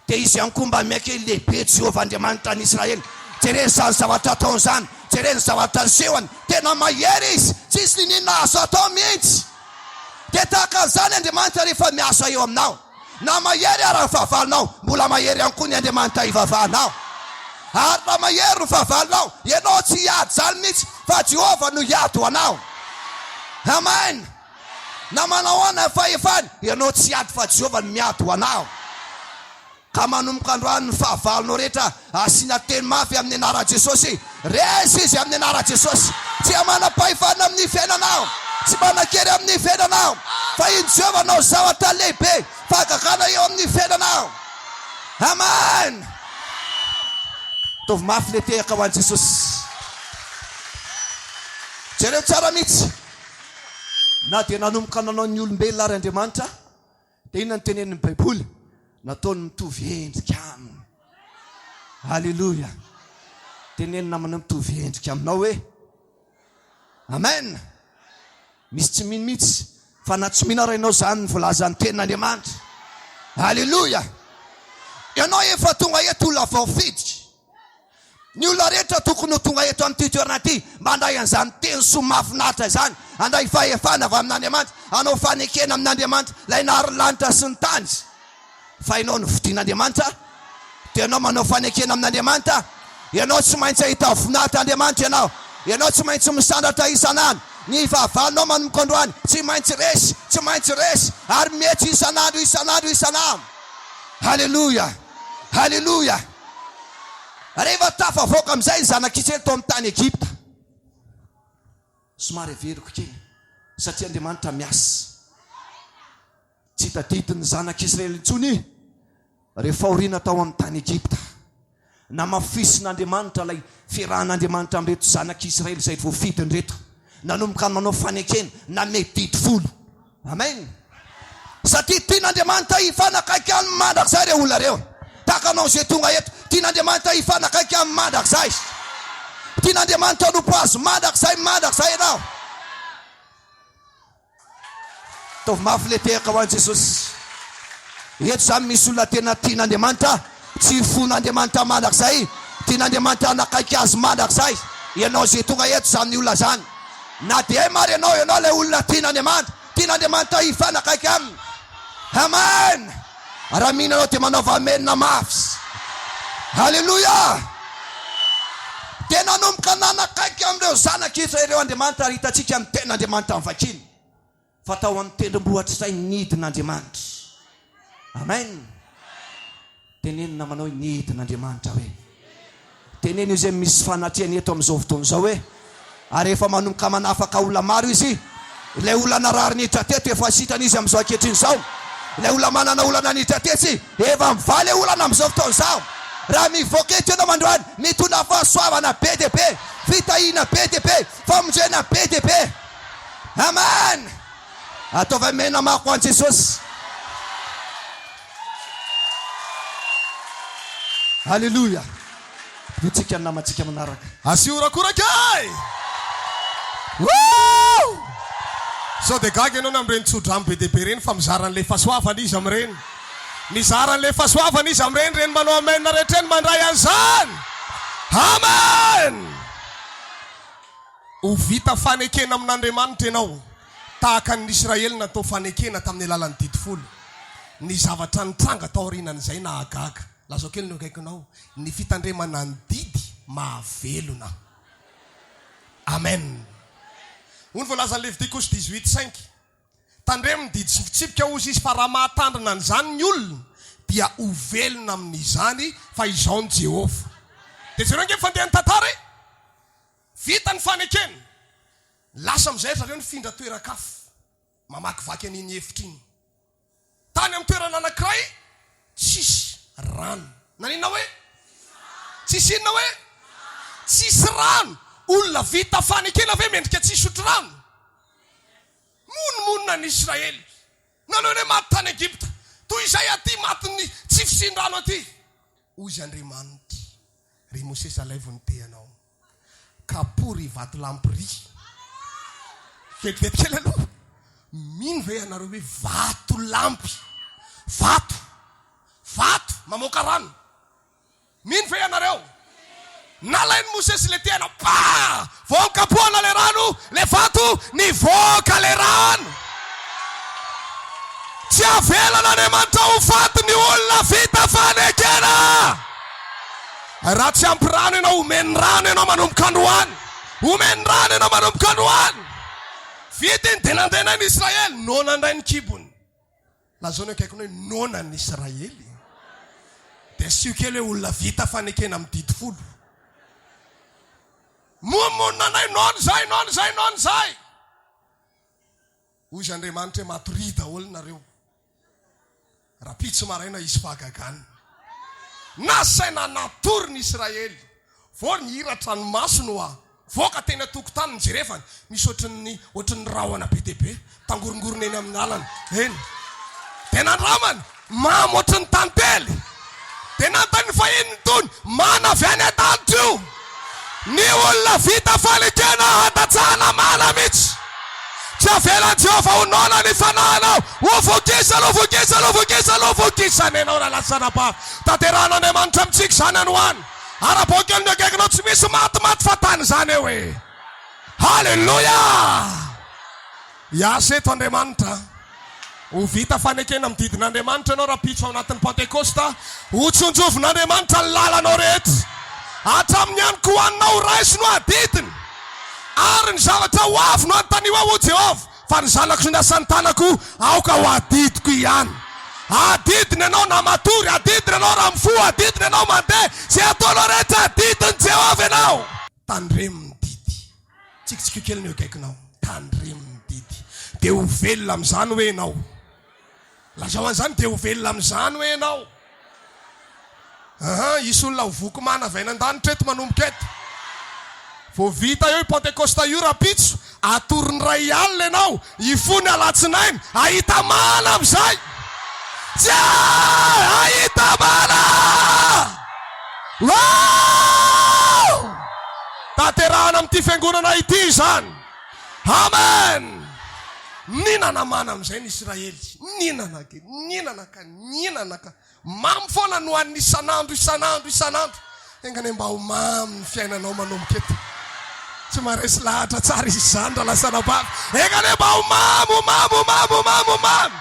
Dia izy ihany koa mba miaiky lehibe Jehova Andriamanitra n'Israely. Jereny zany zavatra ataony zany, jereny zavatra nisehony, tena mahery izy, tsisy nininona azo atao mihitsy. Dia tahaka an'izany Andriamanitra rehefa miasa eo aminao, na mahery ara vavalinao, mbola mahery ihany koa ny Andriamanitra hivavahanao. Ary raha mahery ny vavalinao, ianao tsy hiady zany mihitsy, fa Jehova no hiady ho anao. Amen. Na manao ana fahefany, ianao tsy hiady fa Jehova no miady ho anao. Ka manomboka androany ny fahavalonao rehetra asiana teny mafy amin'ny anaran'i Jesosy. Resy izy amin'ny anaran'i Jesosy. Tsy manam-pahefana amin'ny fiainanao, tsy manan-kery amin'ny fiainanao, fa iny Jehova nao zavatra lehibe fahagagana eo amin'ny fiainanao. Amen. Tovy mafy le tehaka ho an'i Jesosy. Jereo tsara mihitsy, na dia nanomboka nanao ny olombelona ary Andriamanitra dia inona ny tenenin'ny Baiboly? Nataony mitovy endrika aminy. Halleluja. Tenenina manao mitovy endrika aminao hoe amen. Misy tsy mino mihitsy fa na tsy mino rainao zany ny volazan'ny tenin'Andriamanitra. Halleluja. Ianao efa tonga eto olona vao fiditra. Ny olona rehetra tokony ho tonga eto amin'ity toerana ity mba handray an'izany teny soa mahafinaritra izany, handray fahefana avy amin'Andriamanitra, hanao fanekena amin'Andriamanitra ilay naharolanitra sy ny tany. Fa ianao no vidian'Andriamanitra, dia ianao manao fanekena amin'Andriamanitra, ianao tsy maintsy ahita voninahitra Andriamanitra ianao tsy maintsy misandratra isanandro. Ny vavalinao manomboka androany tsy maintsy resy, ary mety isanandro. Halleluja, halleluja. Rehefa tafavoaka amin'izay ny zanak'Israely tao amin'ny tany Egypta, somary averiko kely satria Andriamanitra miasa. Tsy tadidiny ny zanak'Israely intsony rehefa aoriana tao amin'ny tany Egypta, na mafisin'Andriamanitra ilay fiarahan'Andriamanitra amin'reto zanak'Israely izay voafidiny reto, nanomboka manao fanekena na medity folo. Amen. Satria tian'Andriamanitra hifanakaiky amin'ny mandrakizay ireo olona reo. Tahaka anao izay tonga eto, tian'Andriamanitra hifanakaiky amin'ny mandrakizay. Tian'Andriamanitra hanompo azy mandrakizay ianao. Taovy mafy le teraka ho an'i Jesosy. Eto zany misy olona tena tian'Andriamanitra, tsy fon'Andriamanitra mandrakizay, tian'Andriamanitra hanakaiky azy mandrakizay. Ianao izay tonga eto zany ny olona zany. Na dia mary ianao ilay olona tian'Andriamanitra hifanakaiky aminy. Amen. Raha mihinanao dia manaova amenina mafy. Halleluja. Dia nanomboka nanakaiky amin'ireo zanak'Israely ireo Andriamanitra, ary hitantsika amin'ny ten'Andriamanitra amin'ny vakiny. Fa tao amin'ny tendrombohitra izay nidin'Andriamanitra. Amen. Tenenina manao nidin'Andriamanitra hoe. Tenenina izay misy fanatriany eto amin'izao fotoana izao hoe, ary efa manomboka manafaka olona maro izy. Ilay olona narary niditra teto efa sitran'izy amin'izao ankehitriny izao. Ilay olona manana olana niditra tetsy efa mivaly olana amin'izao fotoana izao. Raha mivoaka eto ianao mandroany, mitondra fahasoavana be dia be, fitahiana be dia be, famonjena be dia be. Amen. Ataovy mena mako an'i Jesosy. Halleluja. Nitsika namantsika manaraka. Asiorakorakay. Sao dia gaga ianao amin'ireny tsodramo be dia be reny fa mizaran'ilay fahasoavana izy amin'ireny. Mizaran'ilay fahasoavana izy amin'ireny, reny manao amena rehetra eny mandray an'izany. Amen. Ho vita fanekena amin'Andriamanitra ianao, tahaka ny Israely natao fanekena tamin'ny alalan'ny didi folo. Ny zavatra nitranga tao aorianan'izay nahagaga. Lazao kely no akaikinao, ny fitandremana ny didy mahavelona. Amen. Hono voalaza ny Levitikos 18:5. Tandremo ny didy sy fitsipika ozy izy, fa raha mahatandrina an'izany ny olona dia ho velona amin'izany fa izao ny Jehova. Dia zareo nge fandeha ny tantara e, vita ny fanekena, lasa amin'izay zareo nifindra toeran-kafo, mamakivaky an'iny hefitra iny. Tany amin'ny toerana anankiray tsisy rano. Nanina hoe? Tsisy inona hoe? Tsisy rano. Olona vita fanekena ve mendrika tsisy sotro rano? Monomonina ny Israely. Nanao hoe maty tany Egypta, toy izay aty maty ny tsy fisin-drano aty. Ozy Andriamanitra, ry Mosesy alaivony teanao, kapory vato lampy. Kelikely kely aloha. Mino ve ianareo hoe vato lampy? Vato mamoaka rano. Mino ve ianareo? Nalainy Mosesy le tena, vao kapohana le rano, le vato nivoaka le rano. Tsy avelana Andriamanitra ho faty ny olona vita fanekena. Raha tsy ampy rano ianao, omeny rano ianao manomboka androany. Omeny rano ianao manomboka androany. Vitiny dia nandeha ny Israely, nona ndray ny kibony. Lazao ny akaikiny hoe nona ny Israely. Dia sio kely hoe olona vita fanekena amin'ny didi folo. Momonina nay non zay. Ozy Andriamanitra hoe matorida olona reo. Raha pitso maraina izy fahagagana. Nasaina natory ny Israely. Vao ny hiratra ny masony hoa, voaka teny atokotany ny jerefany, misy ohatran'ny rahona be dia be, tangorongorona eny amin'ny alana. Eny. Dia nandramany, mamy ohatran'ny tantely. Dia nantany fahiny tony, mana avy any an-danitra io. Ny olona vita fanekena hatatsahana mana mihitsy. Tsy avelan'i Jehova ho nona ny fanahinao. Ho vokisana ianao raha lasana bavy. Tanterana Andriamanitra amintsika izany androany. Ara-boakely ny akaikinao tsy misy matimaty fa tany izany eo e. Halleluja. Iasa eto Andriamanitra. Ho vita fanekena amin'ny didin'Andriamanitra ianao raha pitso ao anatin'ny Pentekosta. Ho tsonjovin'Andriamanitra ny lalanao rehetra. Hatramin'ny ihany ko hoaninao raisy no adidiny. Ary ny zavatra ho avy no anontaniwa ho Jehova. Fa ny zanako sy ny asan'ny tanako aoka ho adidiko ihany. adidiny anao na matory, adidiny anao raha mifo, adidiny anao mandeha, zay ataonao rehetra adidiny Jehovah ianao. Tandremo ny didy, tsikitsika kely ny akaikinao, tandremo ny didy, de ho velona amin'izany hoe ianao. Lazao an'izany de ho velona amin'izany hoe ianao. Isy olona ho voky mana avy an-danitra eto manomboka eto. Vao vita eo i Pentecosta io rapitso, atorony ray alina ianao, ifony alatsinainy, ahita mana amin'izay. Ahita mana! Wow! Tanterahana amin'ity fiangonana ity zany. Amen! Ninana mana amin'izay ny Israely. Ninana ka. Mamy foana no an'ny isanandro. Engany mba ho mamy ny fiainanao manomboka eto. Tsy maresy lahatra tsara izy zany raha lasana bavy. Engany mba ho mamy.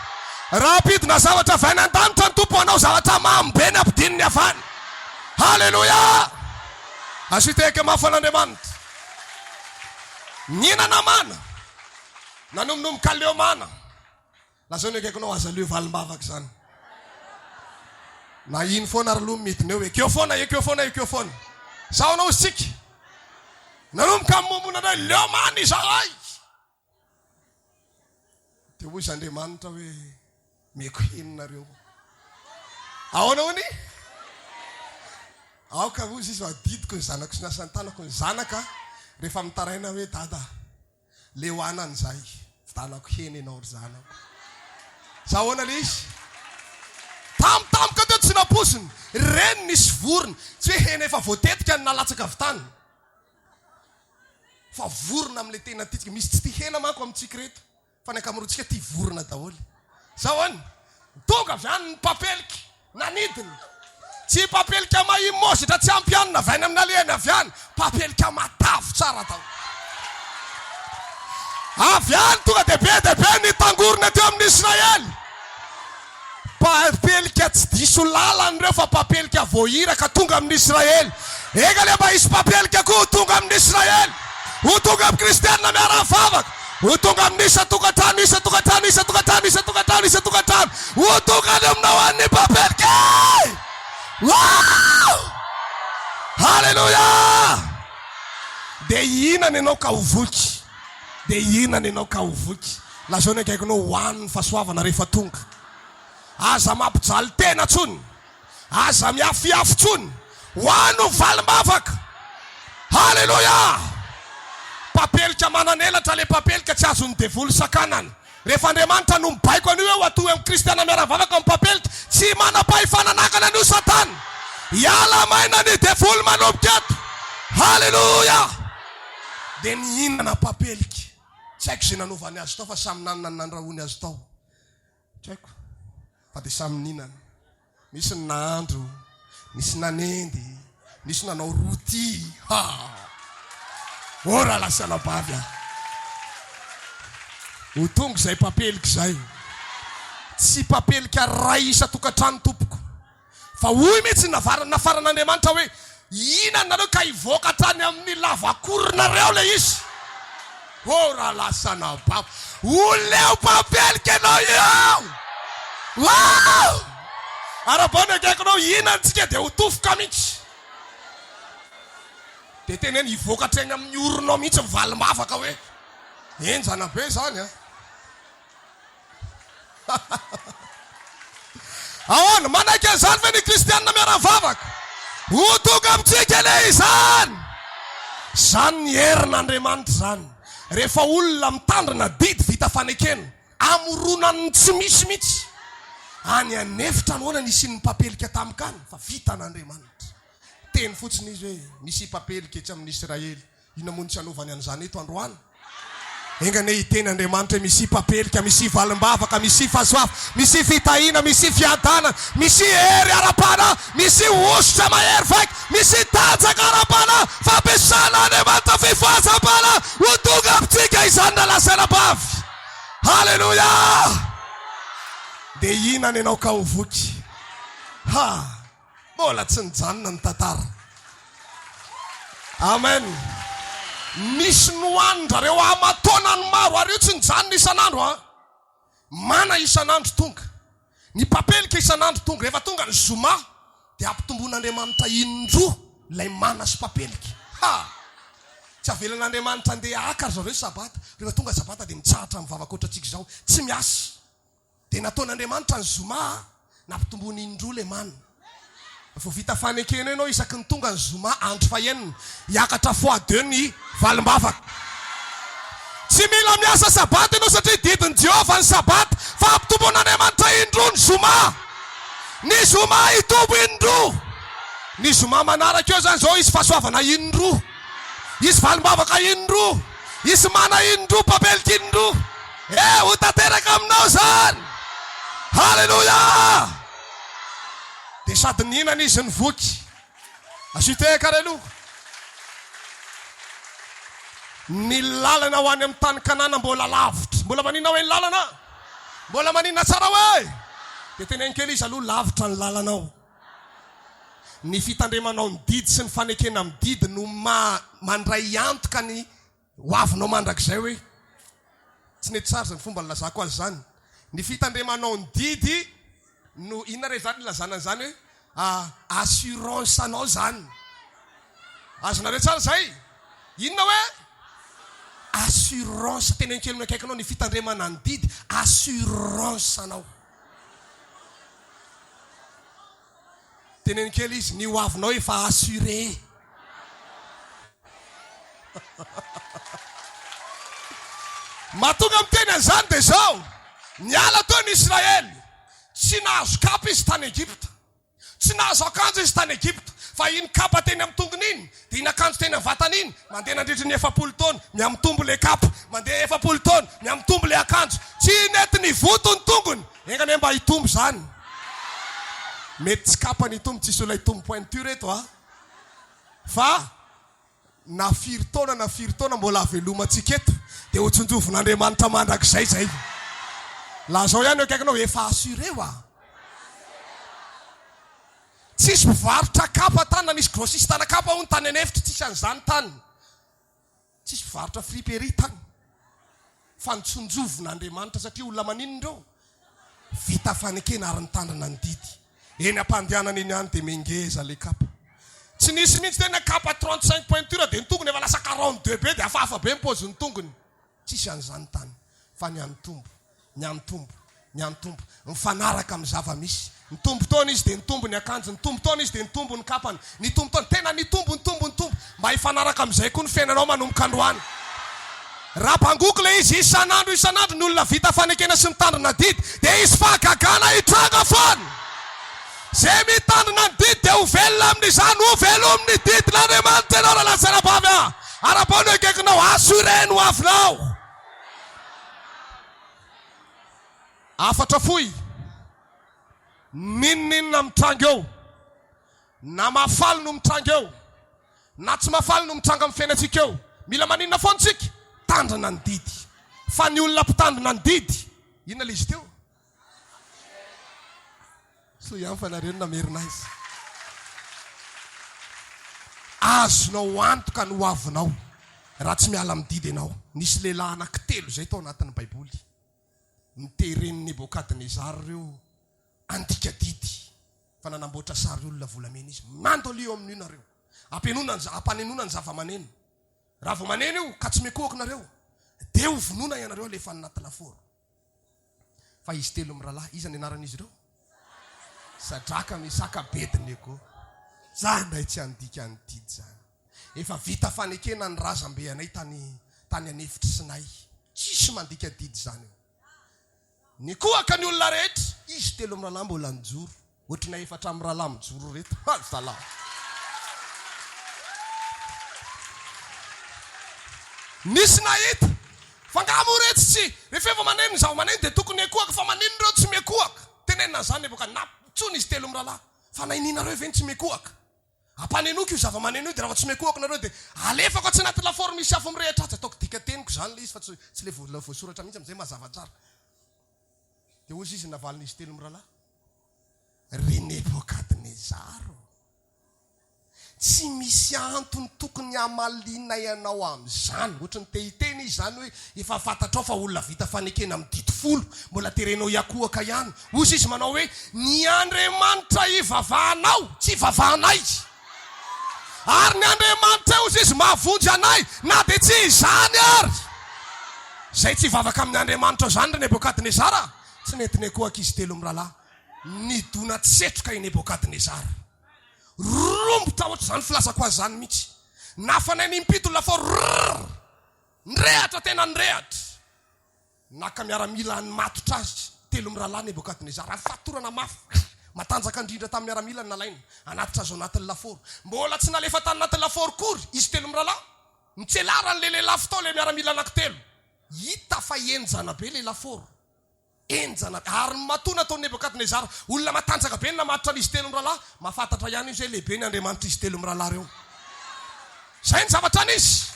Raha ampidina zavatra vaina an-danitra ny tompo anao, zavatra mamy be ny ampidininy avany. Halleluja! Asiteke mafan'Andriamanitra. Ninana mana. Nanomboka leo mana. Lazao ny akaikinao aza leo valim-bavaka zany. Na iny foana ary aloha midiny eo, ekeo foana. Sao anao sika. Nanomboka momona anao leo mana izahay. Dia hoy Andriamanitra hoe meko heninareo. Ahoana hony? Aoka hozy izy adidiko ny zanako sy ny asany tanako ny zanaka rehefa mitaraina hoe dada leo anany zay vitanako heny ianao ry zanako. Zahoana le izy tamtamika teo tsy naposiny reny nisy vorona, tsy hoe hena efa voatetika ny nalatsaka avy tany fa vorona amin'le tena titsika. Misy tsy ty hena manko amintsika reto fa ny akamaroantsika ty vorona daholo. Zahoany tonga avy any ny papelika nanidiny, tsy papelika mahimositra tsy ampianina vaina amin'ny alehany avy any, papelika matavo tsara tao. Avy any tonga de be ny tangorona teo amin'ny Israely. Papelika tsy diso lalany reo fa papelika voahiraka tonga amin'ny Israely. Ega le mba isy papelika koa tonga amin'ny Israely. Ho tonga amin'ny kristianina miara-mivavaka. Ho tonga amin'ny isa-tokantrano. Ho tonga any aminao an'ny papelika. Wow! Halleluja! De inany ianao ka ho voky. Lazao ny akaikinao hoan'ny fahasoavana rehefa tonga. Aza mampijaly tena tsony, aza miafiafy tsony, hoano valim-bavaka. Halleluja! Papelika mananelatra le papelika tsy azony devolo sakanany. Rehefa Andriamanitra no mibaiko an'io eo atoy amin'ny kristiana miara-vavaka amin'ny papelika, tsy manam-pahifananakana an'io Satana. Iala maina ny devolo manomboka eto. Halleluja! De nihinana papelika. Tsy haiko izay nanovany azy tao fa samy nanana ny nandrahony azy tao. Tsy haiko. Fa dia samy ninana. Misy ny nahandro, misy nanendy, misy nanao roti. Ora lasana bavy ah. Ho tonga izay papelika izay. Tsy papelika ray isa-tokantrano tompoko. Fa hoy mihitsy nafaran'Andriamanitra hoe inana nareo ka hivoaka hatrany amin'ny lavakoronareo le izy. Ora lasana bavy. Ho leo papelika ianao io. Wow! Arabana akaikinao inantsika dia ho tofoka mihitsy. Dia teneny hivokatra eny amin'ny oronao mihitsy valim-bavaka hoe enjana be zany a. Ahoana manaiky an'izany ve ny kristianina miara-vavaka? Ho tonga amintsika le izany. Zany ny herin'Andriamanitra zany. Rehefa olona mitandrina didy vita fanekena, amoronany tsy misy mihitsy. Any anefitra noana nisy ny papelika tamikany fa vita n'Andriamanitra. Teny fotsiny izy hoe misy papelika etsy amin'ny Israely. Ina moa tsy anovany an'izany eto androany. Engane hiteny Andriamanitra misy papelika, misy valim-bavaka, misy fahasoava, misy fitahina, misy fiadana, misy hery arapana, misy osotra mahery vaika, misy tanjaka arapana, fampiasana Andriamanitra fifoham-pana. Ho tonga amintsika izany na lasana bavy. Halleluja! De inany ianao ka ho voky. Mbola tsy nijanona ny tantara. Amen. Misy nohandrareo amatonany maro ary io tsy nijanona isan'andro. Mana isan'andro tonga. ny papelika isan'andro tonga rehefa tonga ny zoma dia ampitomboan'Andriamanitra indroa ilay mana sy papelika. Tsy avelan'Andriamanitra andeha aka zareo sabata. Rehefa tonga sabata dia mitsahatra amin'ny vavakotratsika izao tsy miasa. Dia nataon'Andriamanitra ny zoma nampitomboany indroa ilay mana. Vao vita fanekena ianao isaky ny tonga ny zoma andro fahenina hiakatra fois 2 ny valim-bavaka. Tsy mila miasa sabata ianao satria didin'i Jehovah ny sabata fa ampitomboan'Andriamanitra indroa ny zoma. Ny zoma itombo indroa. Ny zoma manaraka eo zany zao izy fahasoavana indroa. Izy valim-bavaka indroa. Izy mana indroa, papelika indroa. Ho tanteraka aminao zany. Halleluja. Dia sady ninana izy ny voky. Asiteka aloha. Ny lalana ho any amin'ny tany Kanana mbola lavitra. Mbola maninona hoe ny lalana? Mbola maninona tsara hoe? Dia teneniny kely izy aloha lavitra ny lalanao. Ny fitandremanao ny didy sy ny fanekena amin'ny didy no mandray antoka ny hoavinao mandrakizay hoe tsy nety tsara zany fomba nilazako azy zany. Ny fitandremanao ny didy no inona re zany lazana zany hoe assurance anao zany. Azonareo tsara zay? Inona hoe? Assurance. Teneniny kely akaikinao ny fitandremana ny didy assurance anao. Teneniny kely izy ny hoavinao efa assuré. Mahatonga miteny an'izany dia zao. Niala teo ny Israely. Tsy nahazo kapa izy tany Egypta. Tsy nahazo akanjo izy tany Egypta. Fa iny kapa teny amin'ny tongony iny, dia iny akanjo teny amin'ny vatany iny, mandeha nandritra ny 7 taona, miamitombo le kapa. Mandeha 7 taona, miamitombo le akanjo. Tsy nety ny voto ny tongony. Engany mba hitombo zany. Mety tsy kapa ny tombo, tsisy olona hitombo pointure eto fa na 4 taona mbola avelomantsika eto dia ho tsonjovin'Andriamanitra mandrakizay zay. La zao ihany akaikinao efa assuré tsisy mpivarotra kapa tany na nisy grossiste ana kapa hono tany anefitra tsisy an'izany tany. Tsisy mpivarotra friperie tany. Fa nitsonjovin'Andriamanitra satria olona maninondreo vita fanekena ary nitandrina ny didy. Eny ampandehanana eny any dia mengeza le kapa. Tsy nisy mihitsy tena kapa 35 pointure dia ny tongony efa lasa 42 be dia hafahafa be mipôzy ny tongony. Tsisy an'izany tany. Fa ny antombo mifanaraka amin'ny zava-misy. Nitombo taona izy dia nitombo ny akanjo, nitombo taona izy dia nitombo ny kapany, nitombo taona tena nitombo mba hifanaraka amin'izay koa ny fiainanao manomboka androany. Raha mpangoko le izy isan'andro ny olona vita fanekena sy mitandrina didy dia izy fahagagana hitranga foana. Zay mitandrina ny didy dia ho velona amin'izany, ho velo amin'ny didy l'Andriamanitra ianao raha latsarabavy ara-pao no akaikinao assuré no avinao. Afatra foy. Ninninona mitranga eo. Na mafaly no mitranga eo. Na tsy mafaly no mitranga amin'ny fiainantsika eo. Mila maninona foana tsika? Tandrina ny didy. Fa ny olona mpitandrina ny didy, inona izy teo? So ihany fa nareo namerina izy. Azonao antoka ny hoavinao raha tsy miala amin'ny didy ianao. Nisy lehilahy anankitelo zay tao anatin'ny Baiboly. Niteren'ny Nebokadnezara reo andika didy fa nanamboatra sary olona volamena izy. Mandolio amin'ny nareo. Ampanenona ny zava-maneno. Raha vao maneno io ka tsy mekoaka nareo dia ho vonona ianareo alefa anaty laforo. Fa izy telo miralahy, iza ny anaran'izy ireo? Sadraka, Mesaka, Abednego. Zandray tsy andika ny didy zany. Efa vita fanekena ny razambe anay tany anefitra Sinay. Tsisy mandika didy zany. Ny kohaka ny olona rehetra, izy telo miralahy mbola nijoro. Ohatrina efatra miralahy mijoro reto. Zalahy. Nisy nahita fangamo rehetra tsy rehefa efa maneno zava-maneno dia tokony ekoaka fa maneno reo tsy mekoaka. Tenenina zany evoka napitsony izy telo miralahy. Fa naininareo ve tsy mekoaka? Ampanenoko io zava-maneno io dia raha tsy mekoaka nareo dia alefako tsy anaty laforo misy afo mirehitra azy. Ataoko dika teniko zany le izy fa tsy le voasoratra mihitsy amin'izay mazava tsara. Dia ozy izy navalin'izy telo miralahy. Ry Nebokadnezara. tsy misy antony tokony hamalina ianao amin'izany. Ohatrany tehiteny izy zany hoe efa fantatrao fa olona vita fanekena amin'ny dito folo, mbola terenao iakohaka ihany. Ozy izy manao hoe ny Andriamanitra ivavahanao, tsy ivavahanay. Ary ny Andriamanitra ozy izy mahavonjy anay, na dia tsy izany ary. Zay tsy ivavaka amin'ny Andriamanitra zany re Nebokadnezara. Tsy netiny akohaka izy telo mirahalahy. Nidona tsetroka i Nebokadnezara. Rombotra ohatry zany filazako azy zany mihitsy. Nafanay nimpito laforo. Nrehatra tena nrehatra. Naka miaramila ny matotra azy. Telo mirahalahy Nebokadnezara. Fatorana mafy. Matanjaka indrindra tamin'ny miaramila ny nalainy. Anatitra azo anatin'ny laforo. Mbola tsy nalefa tany anatin'ny laforo kory. Izy telo mirahalahy. Mitselara le lafo tao le miaramila anankitelo. Hita fa enjana be le laforo. Enjana ary matona tao Nebokadnezara. Olona matanjaka be namatotra izy telo mirahalahy. Mahafantatra ihany izy hoe lehibe ny Andriamanitra izy telo mirahalahy reo. Zay ny zavatra anisy.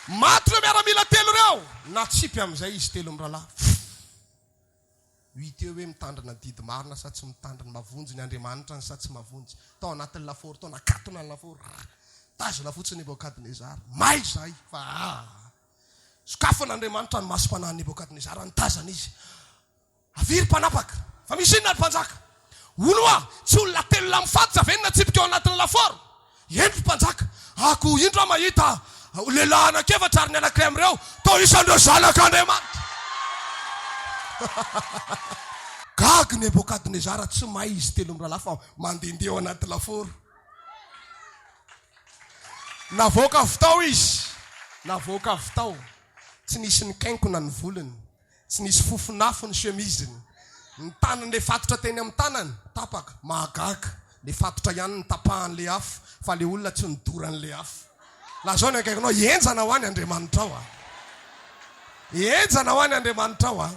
Maty reo miaramila telo reo. Natsipy amin'izay izy telo mirahalahy. Hita eo hoe mitandrina didy marina sa tsy mitandrina, mavonjy ny Andriamanitra sa tsy mavonjy. Tao anatin'ny laforo tao nakatona ny laforo. Tazona fotsiny Nebokadnezara. May zay fa sokafon'Andriamanitra ny masom-panahy Nebokadnezara nitazana izy. Aviry mpanapaka. Fa misy inona ny mpanjaka? Oloa, tsy olona telo la mifatotra venina tsipika ao anatin'ny laforo. Endry mpanjaka. Ako indro mahita lehilahy anakefatra ary ny anankiray amin'ireo tao isandreo zanak'Andriamanitra. Gagy Nebokadnezara tsy mahay izy telo mirahalahy fa mandehandeha ao anaty laforo. Navoaka avy tao izy. Navoaka avy tao. Tsy nisy ny kankona ny volony. Tsy nisy fofonafo ny chemiseny. Ny tanany le fatotra teny amin'ny tanany tapaka, mahagaga. Le fatotra ihany ny tapahan'le afo, fa le olona tsy nidoran'le afo. La zao ny akaikinao, enjana ho any Andriamanitra ao. Enjana ho any Andriamanitra ao.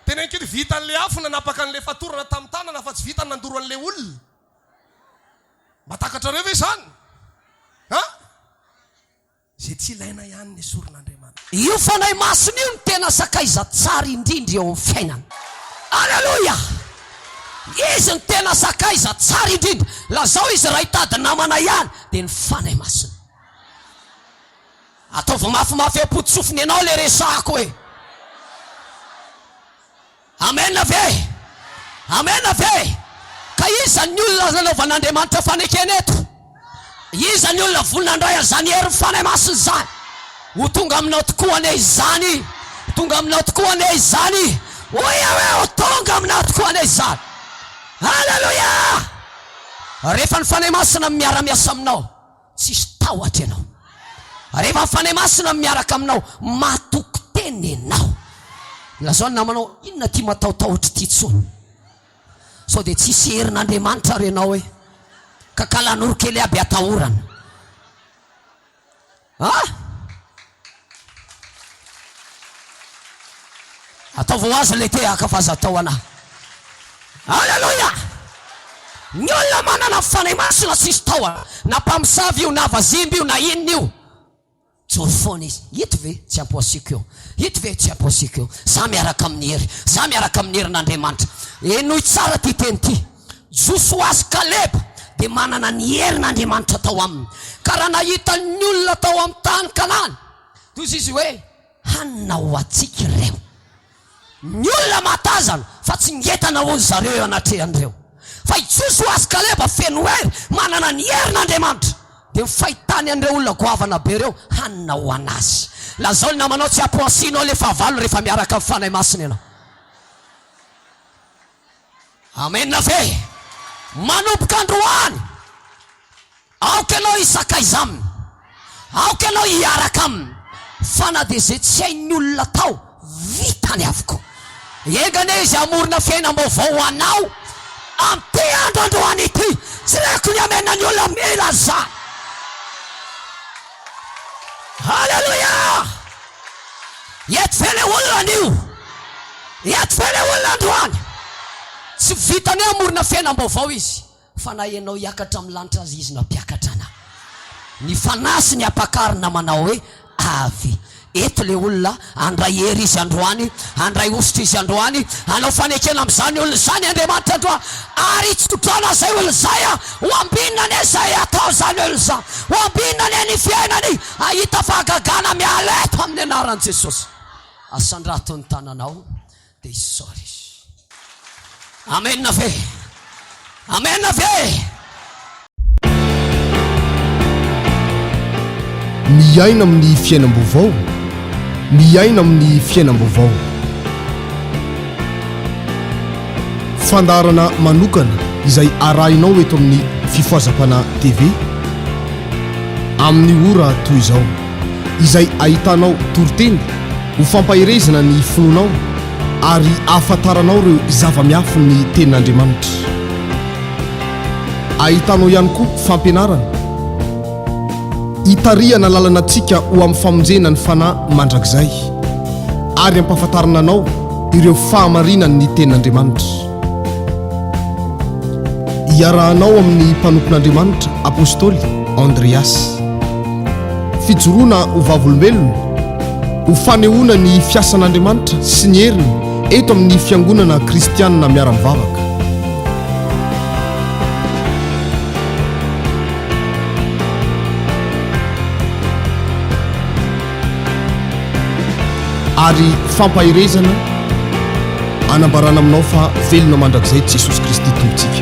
Tena kely vitan'le afo nanapaka an'le fatorana tamin'ny tanana fa tsy vitany nandoro an'le olona. Matakatra reo ve zany? Ha? Zay tsy ilaina ihany ny soron'Andriamanitra. Io fanahy masina io ny tena sakaiza tsara indrindra eo amin'ny fiainana. Aleluia! Izy ny tena sakaiza tsara indrindra. La zao izy raha hitady namana ihany dia ny fanahy masina. Ataovy mafimafy apotsofiny ianao le resako hoe. Amen ve? Amen ve? Ka iza ny olona nanaovan'Andriamanitra fanekena eto. Iza ny olona volinandray azany hery fanahy masina zany. Ho tonga aminao tokoa ane izany. Tonga aminao tokoa ane izany. Oia hoe ho tonga aminao tokoa ane izany. Haleluya! Rehefa ny fanahy masina miara-miasa aminao, tsisy tahotra ianao. Rehefa ny fanahy masina miaraka aminao, matokoteny ianao. Lazao ny namanao, inona ty mataotahotra ty tsony? Sao dia tsisy herin'Andriamanitra renao hoe kakalan'oro kely aby atahorana. Ataovy ho azy le te akafaza atao anahy. Haleluya! Ny olona manana fanahy masina tsisy tahotra. Na mpamosavy io, na vazimby io, na inona io. Joro foana izy. Hito ve tsy ampoasiko eo. Hito ve tsy ampoasiko eo. Za miaraka amin'ny hery. Za miaraka amin'ny herin'Andriamanitra. Enoy tsara ty teny ty. Josoasy Kaleba dia manana ny herin'Andriamanitra tao aminy. Ka raha nahita ny olona tao amin'ny tany Kanana, toy izy hoe hanina ho atsika ireo. Ny olona matazana fa tsy ngetana hozy zareo eo anatrehan'ireo. Fa i Josoasy Kaleba feno hery, manana ny herin'Andriamanitra. Dia fahitany an'ireo olona goavana be reo hanina ho anazy. La zao ny namanao tsy ampoasinao le fahavalo rehefa miaraka amin'ny fanahy masina ianao. Amen ve? Manomboka androany. Aoka ianao hisakaiza aminy. Aoka ianao hiaraka aminy. Fa na dia zay tsy hain'ny olona tao, vitany avoko. Engane izy amorona fiainam-baovao ho anao. Amty andro androany ity. Tsy reko ny amena ny olona mila zany. Haleluya! Eto vele olona an'io. Eto vele olona androany. Tsy vitany amorona fiainam-baovao izy. Fa na ianao hiakatra amin'ny lanitra azy izy nampiakatra anahy. Ny fanasy ny apakarina manao hoe avy. eto le olona andray hery izy androany andray ositra izy androany anao fanekena am'izany olona zany Andriamanitra androa ary tsy totrana zay olona zay ho ambinany zay atao zany olona za ho ambinany ny fiainany ahita fahagagana miala eto amin'ny anaran'i Jesosy asandrato ny tananao dia isory amen ve amen ve miaina amin'ny fiainam-baovao miaina amin'ny fiainam-baovao fandarana manokana izay arahinao eto amin'ny fifoazapana TV amin'ny ora toy izao izay ahitanao toroteny ho fampahirezana ny finoanao ary ahafantaranao ireo zava-miafo ny tenin'Andriamanitra ahitanao ihany koa fampianarana hitarihana lalana antsika ho amin'ny famonjena ny fanahy mandrakizay ary ampahafantarana anao ireo fahamarinany ny tenin'Andriamanitra hiarahanao amin'ny mpanompon'Andriamanitra apôstôly Andreas fijoroana ho vavolombelona ho fanehoana ny fiasan'Andriamanitra sy ny heriny eto amin'ny fiangonana kristianina miara-mivavaka ary fampahirezana anambarana aminao fa velona mandrakizay Jesosy Kristy tompontsika